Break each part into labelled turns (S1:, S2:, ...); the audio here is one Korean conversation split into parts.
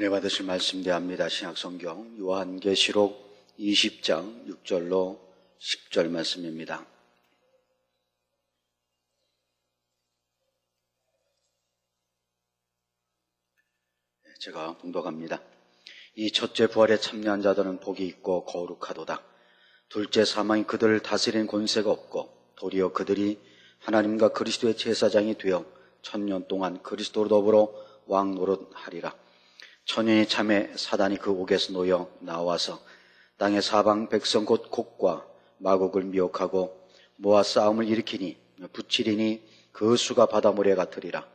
S1: 은혜 받으실 말씀 대합니다. 신약성경 요한계시록 20장 6절로 10절 말씀입니다. 제가 봉독합니다. 이 첫째 부활에 참여한 자들은 복이 있고 거룩하도다. 둘째 사망이 그들을 다스린 권세가 없고 도리어 그들이 하나님과 그리스도의 제사장이 되어 1000년 동안 그리스도로 더불어 왕 노릇하리라. 천년이 참에 사단이 그 옥에서 놓여 나와서 땅의 사방 백성 곧 곡과 마곡을 미혹하고 모아 싸움을 일으키니 붙이리니 그 수가 바다모래 같으리라.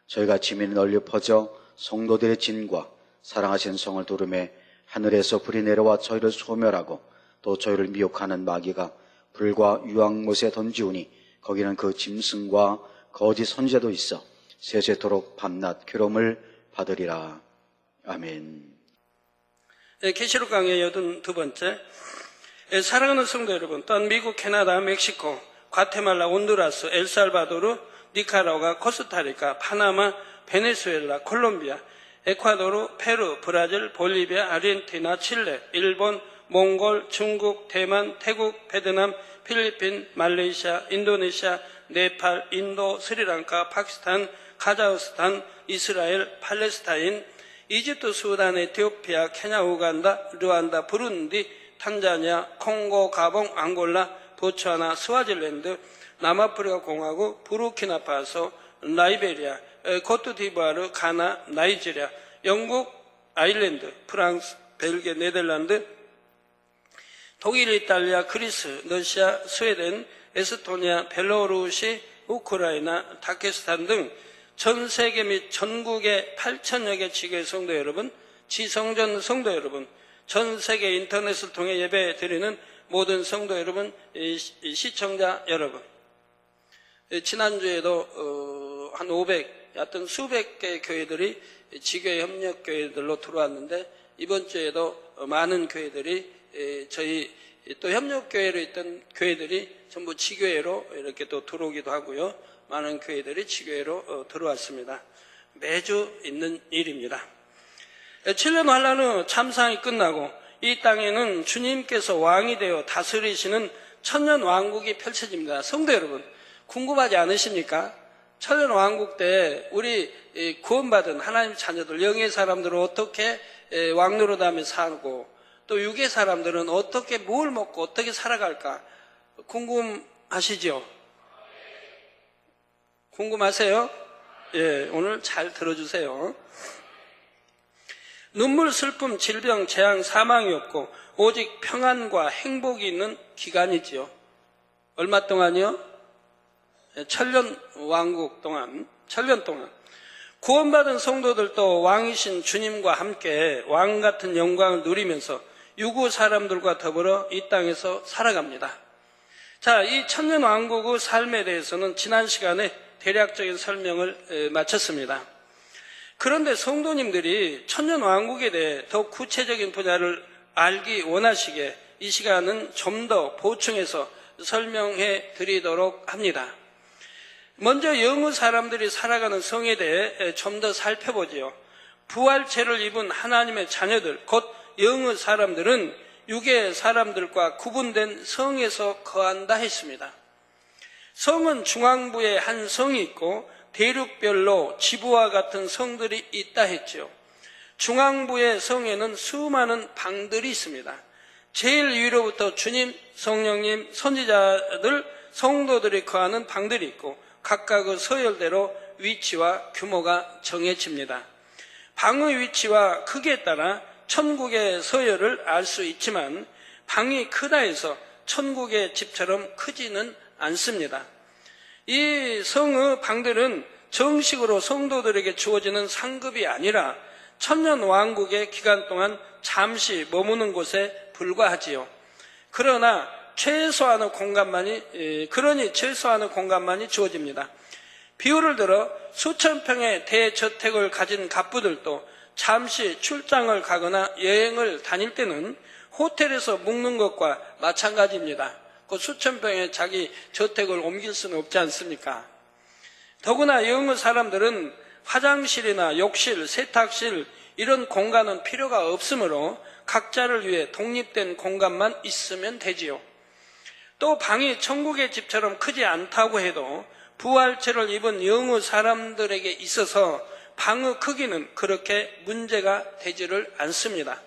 S1: 저희가 지면에 널리 퍼져 성도들의 진과 사랑하신 성을 두르매 하늘에서 불이 내려와 저희를 소멸하고 또 저희를 미혹하는 마귀가 불과 유황못에 던지우니 거기는 그 짐승과 거짓 선지자도 있어 세세토록 밤낮 괴로움을 받으리라. 아멘.
S2: 계시록 강의 82번째. 사랑하는 성도 여러분, 또한 미국, 캐나다, 멕시코, 과테말라, 온두라스, 엘살바도르, 니카라과, 코스타리카, 파나마, 베네수엘라, 콜롬비아, 에콰도르, 페루, 브라질, 볼리비아, 아르헨티나, 칠레, 일본, 몽골, 중국, 대만, 태국, 베트남, 필리핀, 말레이시아, 인도네시아, 네팔, 인도, 스리랑카, 파키스탄, 카자흐스탄, 이스라엘, 팔레스타인, 이집트, 수단, 에티오피아, 케냐, 우간다, 르완다, 부룬디, 탄자니아, 콩고, 가봉, 앙골라, 보츠와나, 스와질랜드, 남아프리카 공화국, 부르키나파소, 라이베리아, 코트디부아르, 가나, 나이지리아, 영국, 아일랜드, 프랑스, 벨기에, 네덜란드, 독일, 이탈리아, 그리스, 러시아, 스웨덴, 에스토니아, 벨로루시, 우크라이나, 다케스탄 등 전 세계 및 전국의 8천여 개 지교회 성도 여러분, 지성전 성도 여러분, 전 세계 인터넷을 통해 예배 드리는 모든 성도 여러분, 시청자 여러분. 지난주에도 한 500, 하여튼 수백 개 교회들이 지교회 협력교회들로 들어왔는데 이번 주에도 많은 교회들이 저희 또 협력교회로 있던 교회들이 전부 지교회로 이렇게 또 들어오기도 하고요. 많은 교회들이 지교회로 들어왔습니다. 매주 있는 일입니다. 7년 환란 후 참상이 끝나고 이 땅에는 주님께서 왕이 되어 다스리시는 천년 왕국이 펼쳐집니다. 성도 여러분, 궁금하지 않으십니까? 천년 왕국 때 우리 구원받은 하나님 자녀들, 영의 사람들은 어떻게 왕노릇하며 살고 또 육의 사람들은 어떻게 뭘 먹고 어떻게 살아갈까 궁금하시죠? 궁금하세요? 예, 오늘 잘 들어주세요. 눈물, 슬픔, 질병, 재앙, 사망이 없고 오직 평안과 행복이 있는 기간이지요. 얼마 동안이요? 천년 왕국 동안, 천년 동안. 구원받은 성도들도 왕이신 주님과 함께 왕 같은 영광을 누리면서 유구 사람들과 더불어 이 땅에서 살아갑니다. 자, 이 천년 왕국의 삶에 대해서는 지난 시간에 대략적인 설명을 마쳤습니다. 그런데 성도님들이 천년 왕국에 대해 더 구체적인 분야를 알기 원하시기에 이 시간은 좀 더 보충해서 설명해 드리도록 합니다. 먼저 영의 사람들이 살아가는 성에 대해 좀 더 살펴보지요. 부활체를 입은 하나님의 자녀들, 곧 영의 사람들은 육의 사람들과 구분된 성에서 거한다 했습니다. 성은 중앙부에 한 성이 있고 대륙별로 지부와 같은 성들이 있다 했죠. 중앙부의 성에는 수많은 방들이 있습니다. 제일 위로부터 주님, 성령님, 선지자들, 성도들이 거하는 방들이 있고 각각의 서열대로 위치와 규모가 정해집니다. 방의 위치와 크기에 따라 천국의 서열을 알 수 있지만 방이 크다 해서 천국의 집처럼 크지는 않습니다. 이 성의 방들은 정식으로 성도들에게 주어지는 상급이 아니라 천년 왕국의 기간 동안 잠시 머무는 곳에 불과하지요. 그러니 최소한의 공간만이 주어집니다. 비유를 들어 수천 평의 대저택을 가진 갑부들도 잠시 출장을 가거나 여행을 다닐 때는 호텔에서 묵는 것과 마찬가지입니다. 그 수천 평의 자기 저택을 옮길 수는 없지 않습니까? 더구나 영의 사람들은 화장실이나 욕실, 세탁실, 이런 공간은 필요가 없으므로 각자를 위해 독립된 공간만 있으면 되지요. 또 방이 천국의 집처럼 크지 않다고 해도 부활체를 입은 영의 사람들에게 있어서 방의 크기는 그렇게 문제가 되지를 않습니다.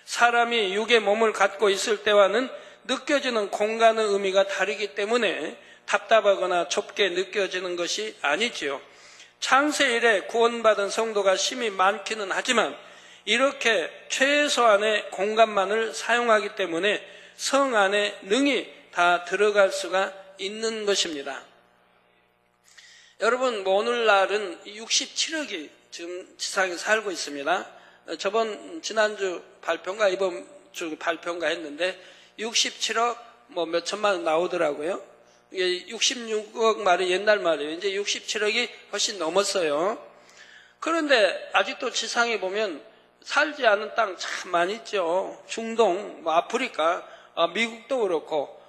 S2: 사람이 육의 몸을 갖고 있을 때와는 느껴지는 공간의 의미가 다르기 때문에 답답하거나 좁게 느껴지는 것이 아니지요. 창세 이래 구원받은 성도가 심히 많기는 하지만 이렇게 최소한의 공간만을 사용하기 때문에 성 안에 능히 다 들어갈 수가 있는 것입니다. 여러분, 오늘날은 67억이 지금 지상에 살고 있습니다. 지난주 발표인가 이번 주 발표인가 했는데 67억 몇 천만 원 나오더라고요. 이게 66억 말이 옛날 말이에요. 이제 67억이 훨씬 넘었어요. 그런데 아직도 지상에 보면 살지 않은 땅 참 많이 있죠. 중동, 아프리카, 미국도 그렇고,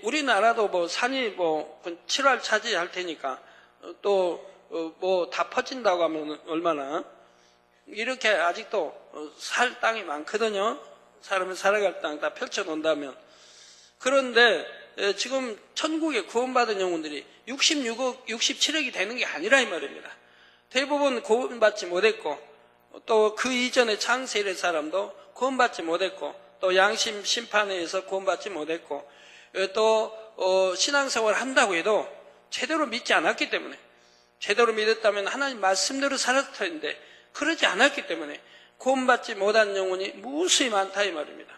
S2: 우리나라도 산이 7할 차지할 테니까, 다 퍼진다고 하면 얼마나, 이렇게 아직도 살 땅이 많거든요. 사람이 살아갈 땅 다 펼쳐놓는다면. 그런데 지금 천국에 구원받은 영혼들이 66억, 67억이 되는 게 아니라 이 말입니다. 대부분 구원받지 못했고, 또 그 이전에 창세일의 사람도 구원받지 못했고, 또 양심 심판에 의해서 구원받지 못했고, 또 신앙생활 한다고 해도 제대로 믿지 않았기 때문에, 제대로 믿었다면 하나님 말씀대로 살았을 텐데 그러지 않았기 때문에 구원받지 못한 영혼이 무수히 많다 이 말입니다.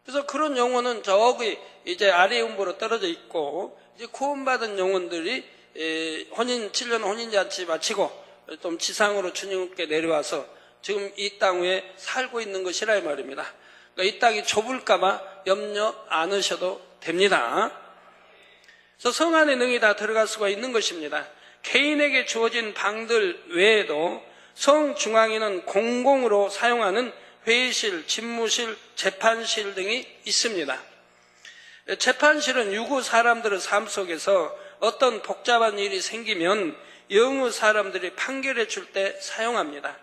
S2: 그래서 그런 영혼은 저기 이제 아래 음부로 떨어져 있고, 이제 구원받은 영혼들이 7년 혼인잔치 마치고 좀 지상으로 주님께 내려와서 지금 이 땅 위에 살고 있는 것이라 이 말입니다. 그러니까 이 땅이 좁을까봐 염려 안 하셔도 됩니다. 그래서 성 안에 능히 다 들어갈 수가 있는 것입니다. 개인에게 주어진 방들 외에도 성 중앙에는 공공으로 사용하는 회의실, 집무실, 재판실 등이 있습니다. 재판실은 유구 사람들의 삶 속에서 어떤 복잡한 일이 생기면 영의 사람들이 판결해 줄 때 사용합니다.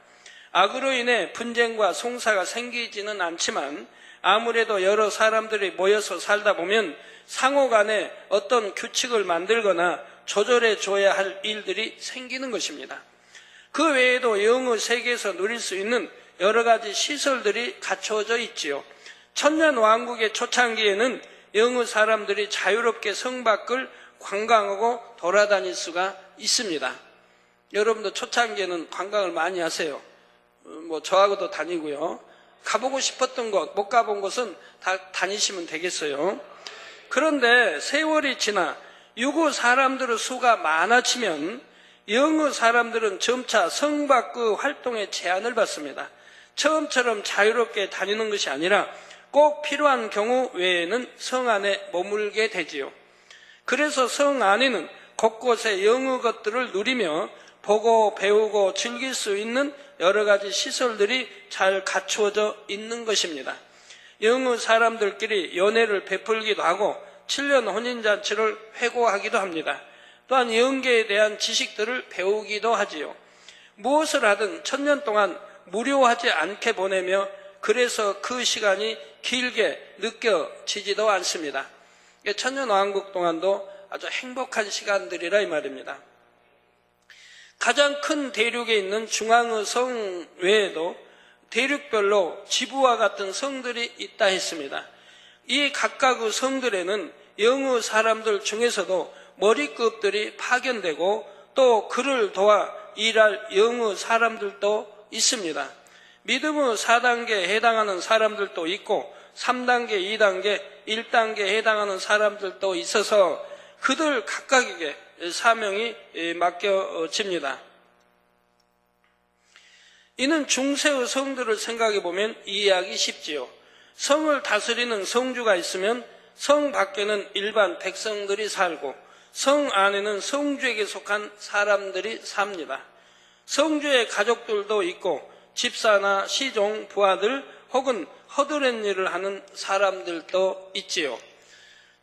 S2: 악으로 인해 분쟁과 송사가 생기지는 않지만 아무래도 여러 사람들이 모여서 살다 보면 상호 간에 어떤 규칙을 만들거나 조절해 줘야 할 일들이 생기는 것입니다. 그 외에도 영의 세계에서 누릴 수 있는 여러 가지 시설들이 갖춰져 있지요. 천년 왕국의 초창기에는 영의 사람들이 자유롭게 성 밖을 관광하고 돌아다닐 수가 있습니다. 여러분도 초창기에는 관광을 많이 하세요. 저하고도 다니고요. 가보고 싶었던 곳, 못 가본 곳은 다 다니시면 되겠어요. 그런데 세월이 지나 유구 사람들의 수가 많아지면 영의 사람들은 점차 성 밖의 활동에 제한을 받습니다. 처음처럼 자유롭게 다니는 것이 아니라 꼭 필요한 경우 외에는 성 안에 머물게 되지요. 그래서 성 안에는 곳곳에 영의 것들을 누리며 보고 배우고 즐길 수 있는 여러 가지 시설들이 잘 갖추어져 있는 것입니다. 영의 사람들끼리 연애를 베풀기도 하고 7년 혼인잔치를 회고하기도 합니다. 또한 영계에 대한 지식들을 배우기도 하지요. 무엇을 하든 1000년 동안 무료하지 않게 보내며 그래서 그 시간이 길게 느껴지지도 않습니다. 천년왕국 동안도 아주 행복한 시간들이라 이 말입니다. 가장 큰 대륙에 있는 중앙의 성 외에도 대륙별로 지부와 같은 성들이 있다 했습니다. 이 각각의 성들에는 영의 사람들 중에서도 머리급들이 파견되고 또 그를 도와 일할 영의 사람들도 있습니다. 믿음의 4단계에 해당하는 사람들도 있고 3단계, 2단계, 1단계에 해당하는 사람들도 있어서 그들 각각에게 사명이 맡겨집니다. 이는 중세의 성들을 생각해 보면 이해하기 쉽지요. 성을 다스리는 성주가 있으면 성 밖에는 일반 백성들이 살고 성 안에는 성주에게 속한 사람들이 삽니다. 성주의 가족들도 있고 집사나 시종, 부하들 혹은 허드렛 일을 하는 사람들도 있지요.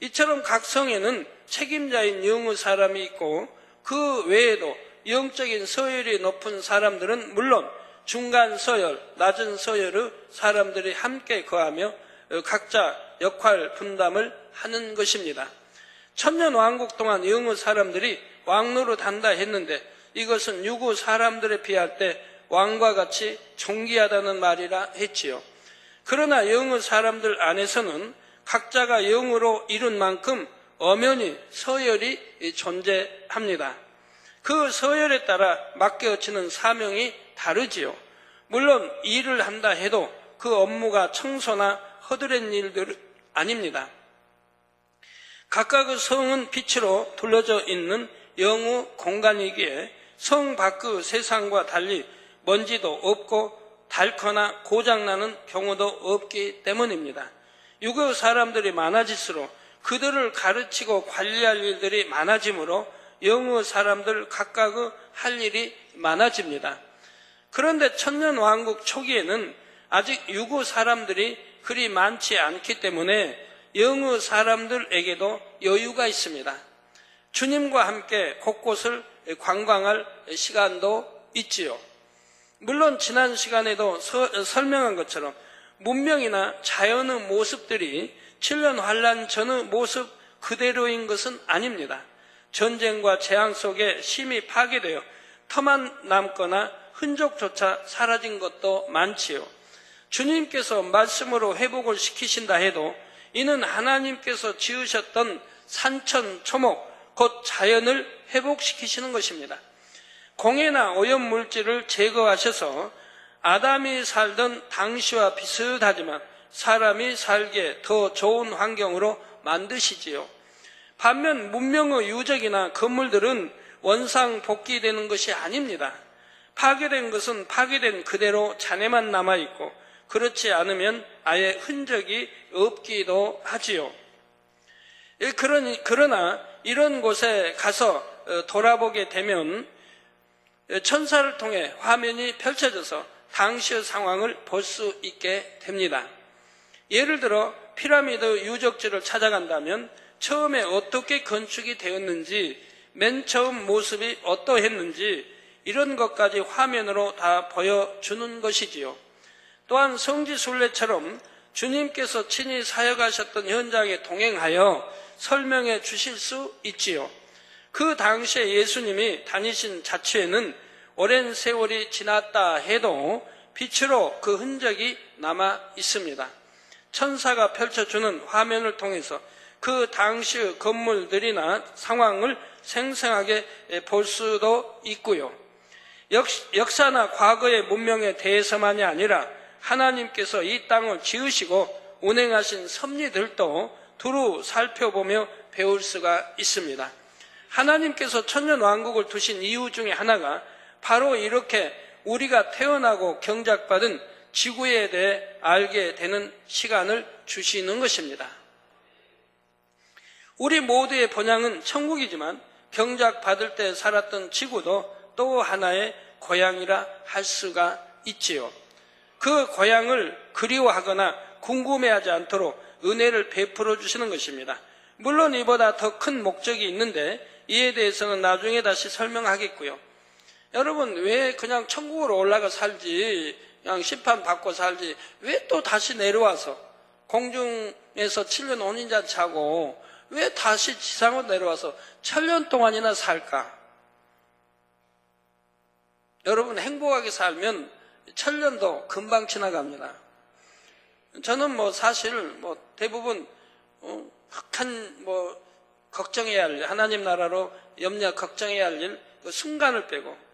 S2: 이처럼 각 성에는 책임자인 영의 사람이 있고 그 외에도 영적인 서열이 높은 사람들은 물론 중간 서열, 낮은 서열의 사람들이 함께 거하며 각자 역할 분담을 하는 것입니다. 천년왕국 동안 영의 사람들이 왕노릇 한다 했는데 이것은 유구 사람들에 비할 때 왕과 같이 존귀하다는 말이라 했지요. 그러나 영의 사람들 안에서는 각자가 영으로 이룬 만큼 엄연히 서열이 존재합니다. 그 서열에 따라 맡겨지는 사명이 다르지요. 물론 일을 한다 해도 그 업무가 청소나 허드렛 일들은 아닙니다. 각각의 성은 빛으로 둘러져 있는 영의 공간이기에 성 밖의 세상과 달리 먼지도 없고 닳거나 고장나는 경우도 없기 때문입니다. 유교 사람들이 많아질수록 그들을 가르치고 관리할 일들이 많아지므로 영의 사람들 각각의 할 일이 많아집니다. 그런데 천년왕국 초기에는 아직 유교 사람들이 그리 많지 않기 때문에 영의 사람들에게도 여유가 있습니다. 주님과 함께 곳곳을 관광할 시간도 있지요. 물론 지난 시간에도 설명한 것처럼 문명이나 자연의 모습들이 7년 환란 전의 모습 그대로인 것은 아닙니다. 전쟁과 재앙 속에 심히 파괴되어 터만 남거나 흔적조차 사라진 것도 많지요. 주님께서 말씀으로 회복을 시키신다 해도 이는 하나님께서 지으셨던 산천초목 곧 자연을 회복시키시는 것입니다. 공해나 오염물질을 제거하셔서 아담이 살던 당시와 비슷하지만 사람이 살기에 더 좋은 환경으로 만드시지요. 반면 문명의 유적이나 건물들은 원상 복귀되는 것이 아닙니다. 파괴된 것은 파괴된 그대로 잔해만 남아있고 그렇지 않으면 아예 흔적이 없기도 하지요. 그러나 이런 곳에 가서 돌아보게 되면 천사를 통해 화면이 펼쳐져서 당시의 상황을 볼 수 있게 됩니다. 예를 들어 피라미드 유적지를 찾아간다면 처음에 어떻게 건축이 되었는지, 맨 처음 모습이 어떠했는지 이런 것까지 화면으로 다 보여주는 것이지요. 또한 성지순례처럼 주님께서 친히 사역하셨던 현장에 동행하여 설명해 주실 수 있지요. 그 당시에 예수님이 다니신 자취에는 오랜 세월이 지났다 해도 빛으로 그 흔적이 남아 있습니다. 천사가 펼쳐주는 화면을 통해서 그 당시의 건물들이나 상황을 생생하게 볼 수도 있고요. 역사나 과거의 문명에 대해서만이 아니라 하나님께서 이 땅을 지으시고 운행하신 섭리들도 두루 살펴보며 배울 수가 있습니다. 하나님께서 천년왕국을 두신 이유 중에 하나가 바로 이렇게 우리가 태어나고 경작받은 지구에 대해 알게 되는 시간을 주시는 것입니다. 우리 모두의 본향은 천국이지만 경작받을 때 살았던 지구도 또 하나의 고향이라 할 수가 있지요. 그 고향을 그리워하거나 궁금해하지 않도록 은혜를 베풀어 주시는 것입니다. 물론 이보다 더 큰 목적이 있는데 이에 대해서는 나중에 다시 설명하겠고요. 여러분, 왜 그냥 천국으로 올라가 살지, 그냥 심판 받고 살지, 왜 또 다시 내려와서 공중에서 7년 온인잔치 하고 왜 다시 지상으로 내려와서 1000년 동안이나 살까? 여러분, 행복하게 살면 1000년도 금방 지나갑니다. 저는 사실 대부분 큰 걱정해야 할 일, 하나님 나라로 걱정해야 할 일, 그 순간을 빼고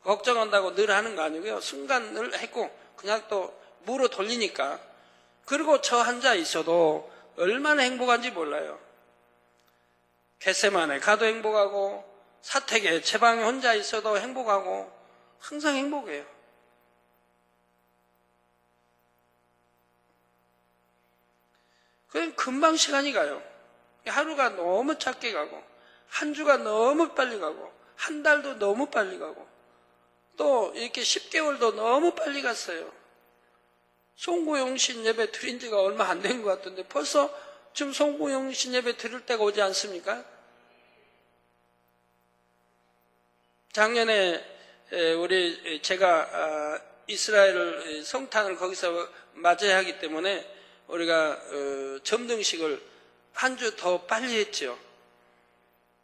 S2: 걱정한다고 늘 하는 거 아니고요. 순간을 했고 그냥 또 무로 돌리니까. 그리고 저 앉아 있어도 얼마나 행복한지 몰라요. 겟세마네 가도 행복하고 사택에 제 방에 혼자 있어도 행복하고 항상 행복해요. 그냥 금방 시간이 가요. 하루가 너무 짧게 가고 한 주가 너무 빨리 가고 한 달도 너무 빨리 가고 또 이렇게 10개월도 너무 빨리 갔어요. 송구영신 예배 드린 지가 얼마 안 된 것 같은데 벌써 지금 송구영신 예배 드릴 때가 오지 않습니까? 작년에 제가 이스라엘 성탄을 거기서 맞아야 하기 때문에 우리가 점등식을 한 주 더 빨리 했죠.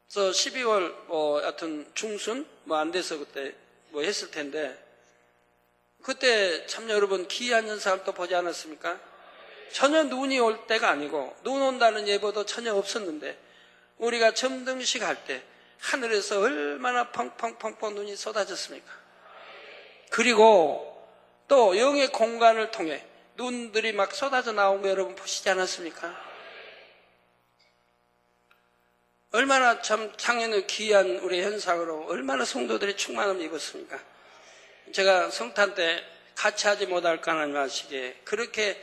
S2: 그래서 12월 하여튼 중순 안 돼서 그때 했을 텐데, 그때 참 여러분 기이한 현상을 또 보지 않았습니까? 전혀 눈이 올 때가 아니고 눈 온다는 예보도 전혀 없었는데 우리가 점등식 할 때 하늘에서 얼마나 펑펑펑펑 눈이 쏟아졌습니까? 그리고 또 영의 공간을 통해 눈들이 막 쏟아져 나온 거 여러분 보시지 않았습니까? 얼마나 참 작년에 기이한 우리 현상으로 얼마나 성도들이 충만함을 입었습니까? 제가 성탄 때 같이 하지 못할까 하나님 아시기에 그렇게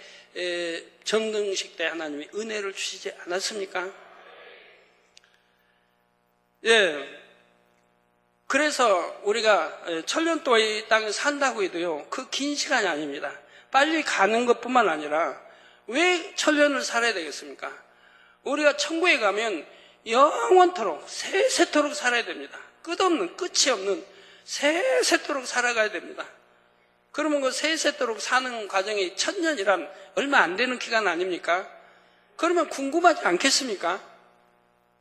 S2: 점등식 때 하나님이 은혜를 주시지 않았습니까? 예. 그래서 우리가 천년 동안 이 땅에 산다고 해도요, 그 긴 시간이 아닙니다. 빨리 가는 것뿐만 아니라 왜 천년을 살아야 되겠습니까? 우리가 천국에 가면 영원토록 세세토록 살아야 됩니다. 끝없는, 끝이 없는 세세토록 살아가야 됩니다. 그러면 그 세세토록 사는 과정이 천년이란 얼마 안 되는 기간 아닙니까? 그러면 궁금하지 않겠습니까?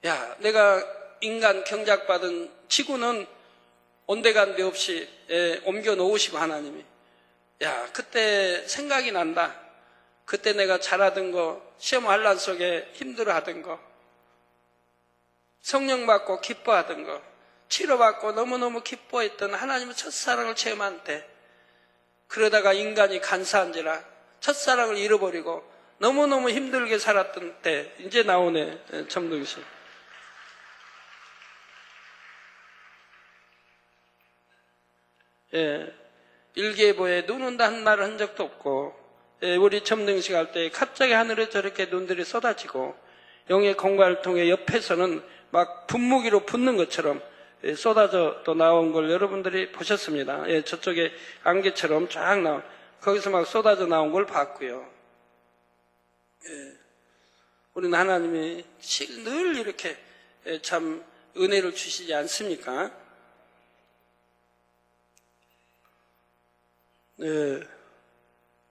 S2: 야, 내가 인간 경작받은 지구는 온데간데 없이 옮겨 놓으시고 하나님이, 야, 그때 생각이 난다. 그때 내가 잘하던 거, 시험 환란 속에 힘들어하던 거, 성령 받고 기뻐하던 거, 치료받고 너무너무 기뻐했던 하나님의 첫사랑을 체험한 때, 그러다가 인간이 간사한지라 첫사랑을 잃어버리고 너무너무 힘들게 살았던 때 이제 나오네, 점등식. 예, 일기예보에 눈 온다 한 말을 한 적도 없고, 우리 점등식 할 때 갑자기 하늘에 저렇게 눈들이 쏟아지고 영의 공간을 통해 옆에서는 막 분무기로 붓는 것처럼 쏟아져 또 나온 걸 여러분들이 보셨습니다. 예, 저쪽에 안개처럼 쫙 나온, 거기서 막 쏟아져 나온 걸 봤고요. 예, 우리는 하나님이 늘 이렇게 참 은혜를 주시지 않습니까? 네,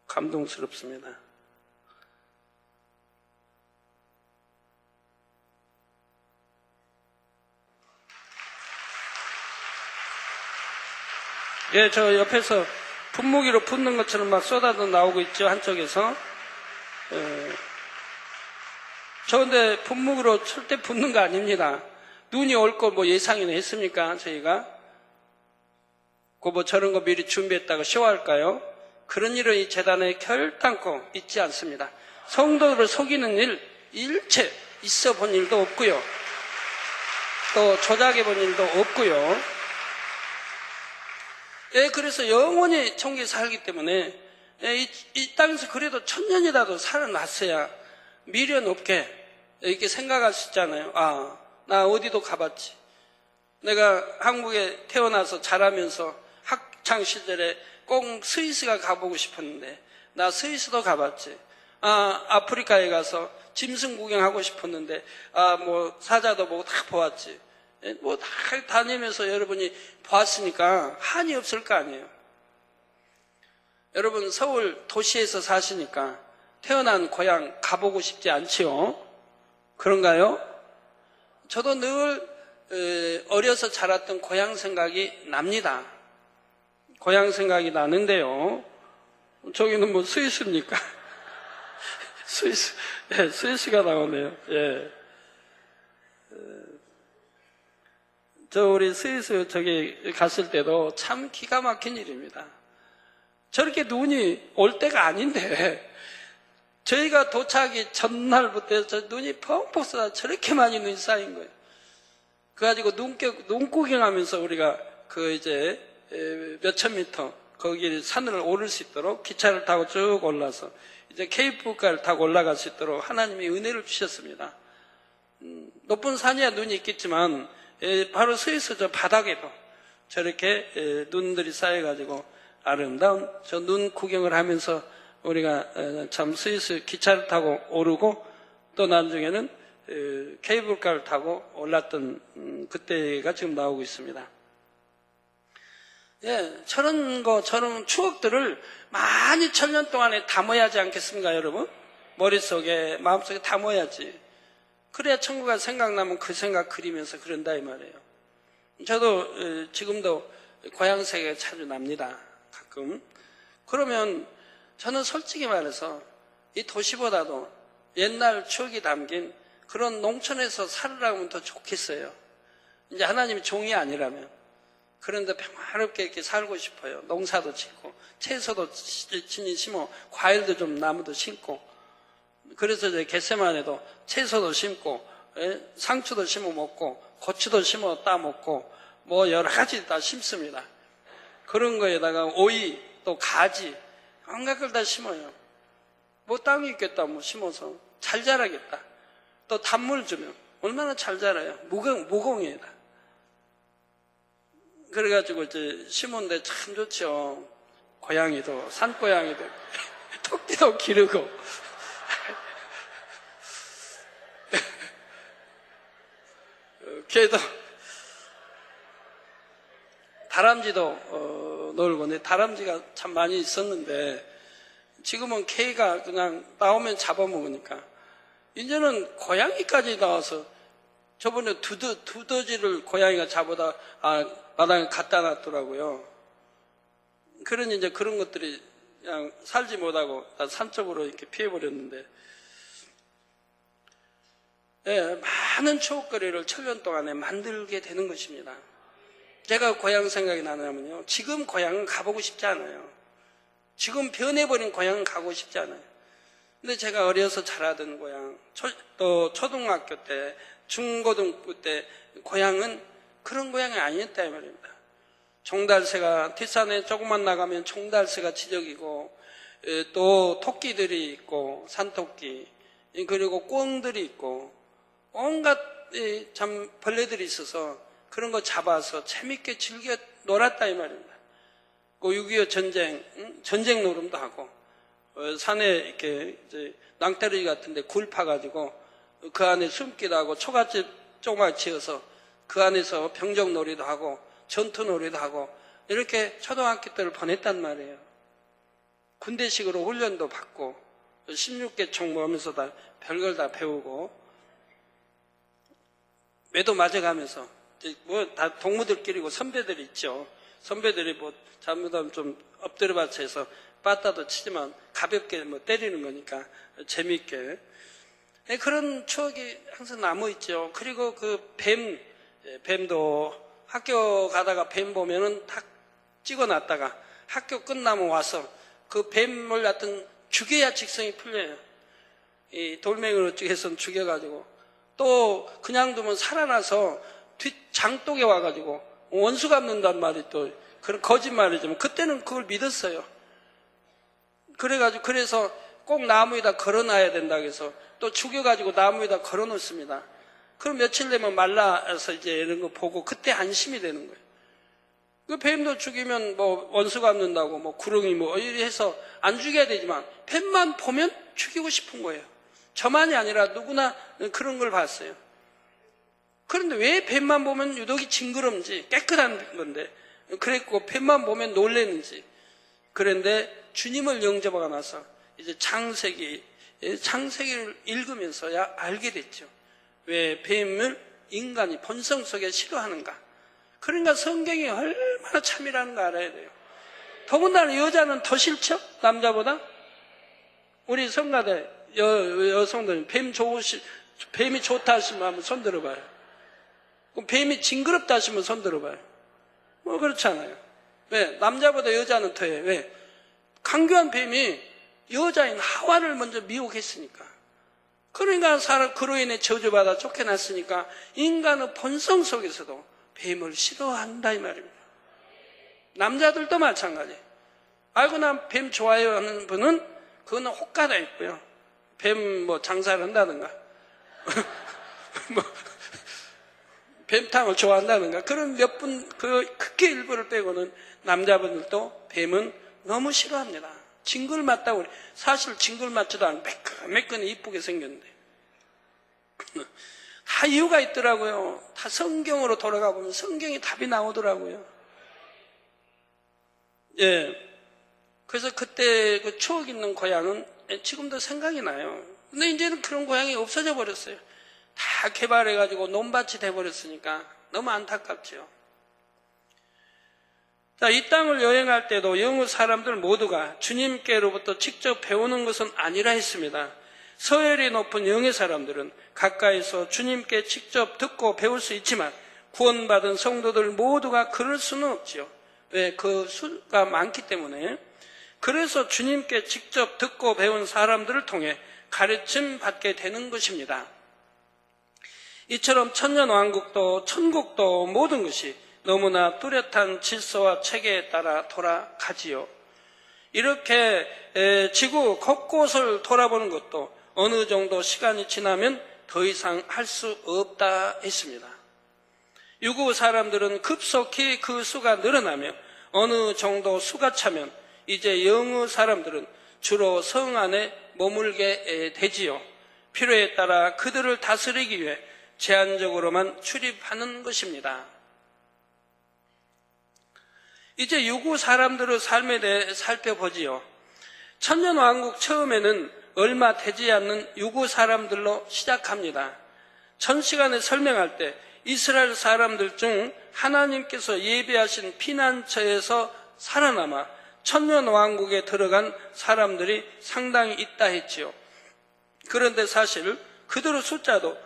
S2: 감동스럽습니다. 예, 저 옆에서 분무기로 붓는 것처럼 막 쏟아져 나오고 있죠, 한쪽에서. 예. 저 근데 분무기로 절대 붓는 거 아닙니다. 눈이 올 거 뭐 예상이나 했습니까, 저희가? 저런 거 미리 준비했다가 쇼할까요? 그런 일은 이 재단에 결단코 있지 않습니다. 성도들을 속이는 일, 일체 있어 본 일도 없고요. 또 조작해 본 일도 없고요. 예, 그래서 영원히 천국에 살기 때문에 이 땅에서 그래도 천년이라도 살아났어야 미련 없게 이렇게 생각할 수 있잖아요. 아, 나 어디도 가봤지. 내가 한국에 태어나서 자라면서 학창 시절에 꼭 스위스가 가보고 싶었는데 나 스위스도 가봤지. 아, 아프리카에 가서 짐승 구경하고 싶었는데 뭐 사자도 보고 다 보았지. 뭐 다 다니면서 여러분이 봤으니까 한이 없을 거 아니에요. 여러분 서울 도시에서 사시니까 태어난 고향 가보고 싶지 않지요? 그런가요? 저도 늘 어려서 자랐던 고향 생각이 납니다. 고향 생각이 나는데요. 저기는 뭐 스위스입니까? 스위스, 예, 스위스가 나오네요. 예. 저 우리 스위스 저기 갔을 때도 참 기가 막힌 일입니다. 저렇게 눈이 올 때가 아닌데 저희가 도착하기 전날부터 저 눈이 펑펑 쏟아 저렇게 많이 눈이 쌓인 거예요. 그래가지고 눈 구경하면서 우리가 이제 몇천 미터 거기 산을 오를 수 있도록 기차를 타고 쭉 올라서 이제 케이프카를 타고 올라갈 수 있도록 하나님이 은혜를 주셨습니다. 높은 산이야 눈이 있겠지만 바로 스위스 저 바닥에도 저렇게 눈들이 쌓여가지고 아름다운 저 눈 구경을 하면서 우리가 참 스위스 기차를 타고 오르고 또 나중에는 케이블카를 타고 올랐던 그때가 지금 나오고 있습니다. 예, 저런 추억들을 많이 천년 동안에 담아야 하지 않겠습니까, 여러분? 머릿속에, 마음속에 담아야지. 그래야 천국가 생각나면 그 생각 그리면서 그런다, 이 말이에요. 저도 지금도 고향색이 자주 납니다, 가끔. 그러면 저는 솔직히 말해서 이 도시보다도 옛날 추억이 담긴 그런 농촌에서 살으라면 더 좋겠어요. 이제 하나님이 종이 아니라면. 그런데 평화롭게 이렇게 살고 싶어요. 농사도 짓고, 채소도 심어, 과일도 좀 나무도 심고. 그래서 이제 겟세마네도 채소도 심고, 상추도 심어 먹고, 고추도 심어 따 먹고, 뭐 여러 가지 다 심습니다. 그런 거에다가 오이, 또 가지, 온갖 걸 다 심어요. 뭐 땅이 있겠다, 뭐 심어서. 잘 자라겠다. 또 단물 주면 얼마나 잘 자라요. 무공이에다. 그래가지고 이제 심은데 참 좋죠. 고양이도, 산고양이도, 토끼도 기르고. 걔도, 다람쥐도 놀고, 내 다람쥐가 참 많이 있었는데, 지금은 개가 그냥 나오면 잡아먹으니까. 이제는 고양이까지 나와서, 저번에 두더지를 고양이가 잡아다, 마당에 갖다 놨더라고요. 그러니 이제 그런 것들이 그냥 살지 못하고 산 쪽으로 이렇게 피해버렸는데, 예, 많은 추억거리를 천년 동안에 만들게 되는 것입니다. 제가 고향 생각이 나냐면요, 지금 고향은 가보고 싶지 않아요. 지금 변해버린 고향은 가고 싶지 않아요. 근데 제가 어려서 자라던 고향, 또 초등학교 때, 중고등부 때 고향은 그런 고향이 아니었다 이 말입니다. 종달새가, 뒷산에 조금만 나가면 종달새가 지적이고, 또 토끼들이 있고, 산토끼, 그리고 꿩들이 있고, 온갖 참 벌레들이 있어서 그런 거 잡아서 재밌게 즐겨 놀았다 이 말입니다. 6.25 전쟁 노름도 하고, 산에 이렇게 이제 낭떠러지 같은데 굴 파가지고 그 안에 숨기도 하고 초가집 조그맣게 지어서 그 안에서 병정놀이도 하고 전투놀이도 하고 이렇게 초등학교 때를 보냈단 말이에요. 군대식으로 훈련도 받고 16개 총 모으면서 다 별걸 다 배우고 매도 맞아가면서 뭐 다 동무들끼리고 선배들이 있죠. 선배들이 뭐 잘못하면 좀 엎드려 받쳐서 빠따도 치지만 가볍게 뭐 때리는 거니까 재미있게 그런 추억이 항상 남아있죠. 그리고 그 뱀도 학교 가다가 뱀 보면은 탁 찍어놨다가 학교 끝나면 와서 그 뱀을 갖던 죽여야 직성이 풀려요. 이 돌멩이로 해서 죽여가지고 또 그냥 두면 살아나서 뒷 장독에 와가지고 원수 갚는단 말이 또 그런 거짓말이지만 그때는 그걸 믿었어요. 그래가지고 그래서 꼭 나무에다 걸어놔야 된다 해서 또 죽여가지고 나무에다 걸어놓습니다. 그럼 며칠 되면 말라서 이제 이런 거 보고 그때 안심이 되는 거예요. 그 뱀도 죽이면 뭐 원수 갚는다고 뭐 구렁이 뭐 이리 해서 안 죽여야 되지만 뱀만 보면 죽이고 싶은 거예요. 저만이 아니라 누구나 그런 걸 봤어요. 그런데 왜 뱀만 보면 유독이 징그러운지 깨끗한 건데 그랬고 뱀만 보면 놀래는지 그런데 주님을 영접하고 나서 이제 창세기를 읽으면서야 알게 됐죠. 왜 뱀을 인간이 본성 속에 싫어하는가. 그러니까 성경이 얼마나 참이라는 거 알아야 돼요. 더군다나 여자는 더 싫죠? 남자보다? 우리 성가대 여성들은 뱀이 좋다 하시면 한번 손 들어봐요. 그럼 뱀이 징그럽다 하시면 손 들어봐요. 뭐 그렇잖아요. 왜? 남자보다 여자는 더해. 왜? 강교한 뱀이 여자인 하와를 먼저 미혹했으니까. 그러니까 그로 인해 저주받아 쫓겨났으니까 인간의 본성 속에서도 뱀을 싫어한다 이 말입니다. 남자들도 마찬가지. 아이고 난 뱀 좋아요 하는 분은 그거는 혹가다 있고요. 뱀 뭐 장사를 한다든가 뭐 뱀탕을 좋아한다든가 그런 몇 분 그 크게 일부를 빼고는 남자분들도 뱀은 너무 싫어합니다. 징글 맞다고 그래. 사실 징글 맞지도 않고 매끈매끈 이쁘게 생겼는데 다 이유가 있더라고요. 다 성경으로 돌아가 보면 성경이 답이 나오더라고요. 예. 그래서 그때 그 추억 있는 고향은 지금도 생각이 나요. 근데 이제는 그런 고향이 없어져 버렸어요. 다 개발해가지고 논밭이 돼버렸으니까 너무 안타깝죠. 자, 이 땅을 여행할 때도 영의 사람들 모두가 주님께로부터 직접 배우는 것은 아니라 했습니다. 서열이 높은 영의 사람들은 가까이서 주님께 직접 듣고 배울 수 있지만 구원받은 성도들 모두가 그럴 수는 없지요. 왜? 그 수가 많기 때문에. 그래서 주님께 직접 듣고 배운 사람들을 통해 가르침 받게 되는 것입니다. 이처럼 천년왕국도 천국도 모든 것이 너무나 뚜렷한 질서와 체계에 따라 돌아가지요. 이렇게 지구 곳곳을 돌아보는 것도 어느 정도 시간이 지나면 더 이상 할 수 없다 했습니다. 유구 사람들은 급속히 그 수가 늘어나며 어느 정도 수가 차면 이제 영의 사람들은 주로 성 안에 머물게 되지요. 필요에 따라 그들을 다스리기 위해 제한적으로만 출입하는 것입니다. 이제 유구 사람들의 삶에 대해 살펴보지요. 천년왕국 처음에는 얼마 되지 않는 유구 사람들로 시작합니다. 전 시간에 설명할 때 이스라엘 사람들 중 하나님께서 예비하신 피난처에서 살아남아 천년왕국에 들어간 사람들이 상당히 있다 했지요. 그런데 사실 그들의 숫자도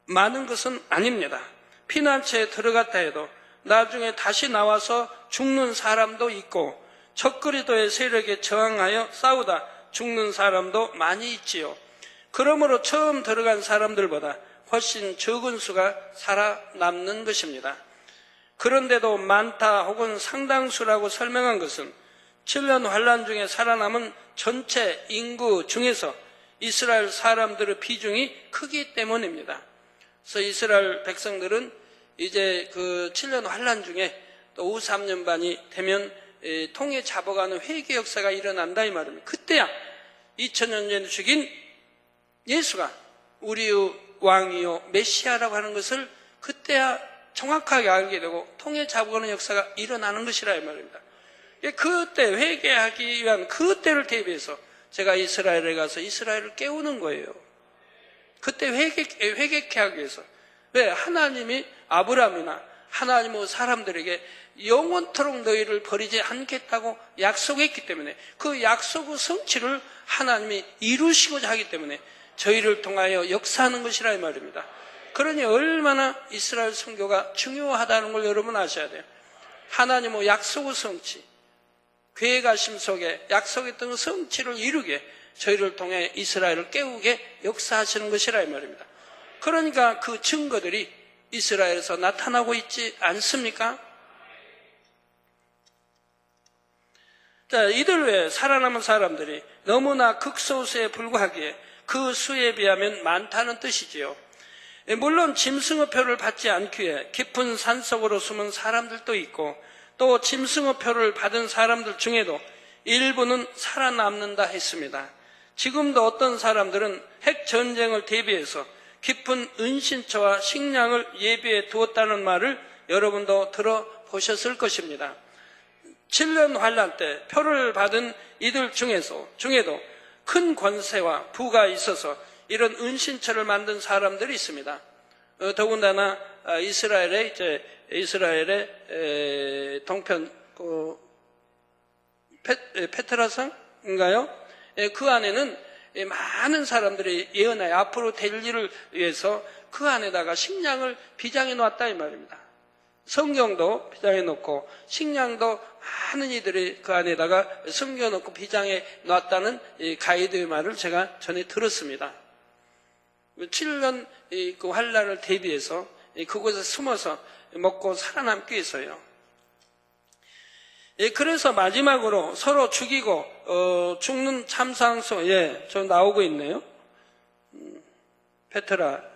S2: 많은 것은 아닙니다. 피난처에 들어갔다 해도 나중에 다시 나와서 죽는 사람도 있고 적그리도의 세력에 저항하여 싸우다 죽는 사람도 많이 있지요. 그러므로 처음 들어간 사람들보다 훨씬 적은 수가 살아남는 것입니다. 그런데도 많다 혹은 상당수라고 설명한 것은 7년 환란 중에 살아남은 전체 인구 중에서 이스라엘 사람들의 비중이 크기 때문입니다. 그래서 이스라엘 백성들은 이제 그 7년 환란 중에 또 오후 3년반이 되면 통에 잡아가는 회개 역사가 일어난다 이 말입니다. 그때야 2000년 전에 죽인 예수가 우리의 왕이요 메시아라고 하는 것을 그때야 정확하게 알게 되고 통에 잡아가는 역사가 일어나는 것이라 이 말입니다. 그때 회개하기 위한 그때를 대비해서 제가 이스라엘에 가서 이스라엘을 깨우는 거예요. 그때 회개케 하기 위해서. 왜? 하나님이 아브라함이나 하나님의 사람들에게 영원토록 너희를 버리지 않겠다고 약속했기 때문에 그 약속의 성취를 하나님이 이루시고자 하기 때문에 저희를 통하여 역사하는 것이라 이 말입니다. 그러니 얼마나 이스라엘 선교가 중요하다는 걸 여러분 아셔야 돼요. 하나님의 약속의 성취, 계획하심 속에 약속했던 성취를 이루게 저희를 통해 이스라엘을 깨우게 역사하시는 것이라 이 말입니다. 그러니까 그 증거들이 이스라엘에서 나타나고 있지 않습니까? 자, 이들 외에 살아남은 사람들이 너무나 극소수에 불과하기에 그 수에 비하면 많다는 뜻이지요. 물론 짐승의 표를 받지 않기 위해 깊은 산속으로 숨은 사람들도 있고 또 짐승의 표를 받은 사람들 중에도 일부는 살아남는다 했습니다. 지금도 어떤 사람들은 핵전쟁을 대비해서 깊은 은신처와 식량을 예비해 두었다는 말을 여러분도 들어보셨을 것입니다. 7년 환란 때 표를 받은 이들 중에도 큰 권세와 부가 있어서 이런 은신처를 만든 사람들이 있습니다. 더군다나 이스라엘의 동편 페트라성인가요? 그 안에는 많은 사람들이 예언하여 앞으로 될 일을 위해서 그 안에다가 식량을 비장해 놓았다 이 말입니다. 성경도 비장해 놓고 식량도 많은 이들이 그 안에다가 숨겨 놓고 비장해 놨다는 가이드의 말을 제가 전에 들었습니다. 7년 그 환란을 대비해서 그곳에 숨어서 먹고 살아남기 위해서요. 그래서 마지막으로 서로 죽이고 죽는 참상소, 저 나오고 있네요. 페트라.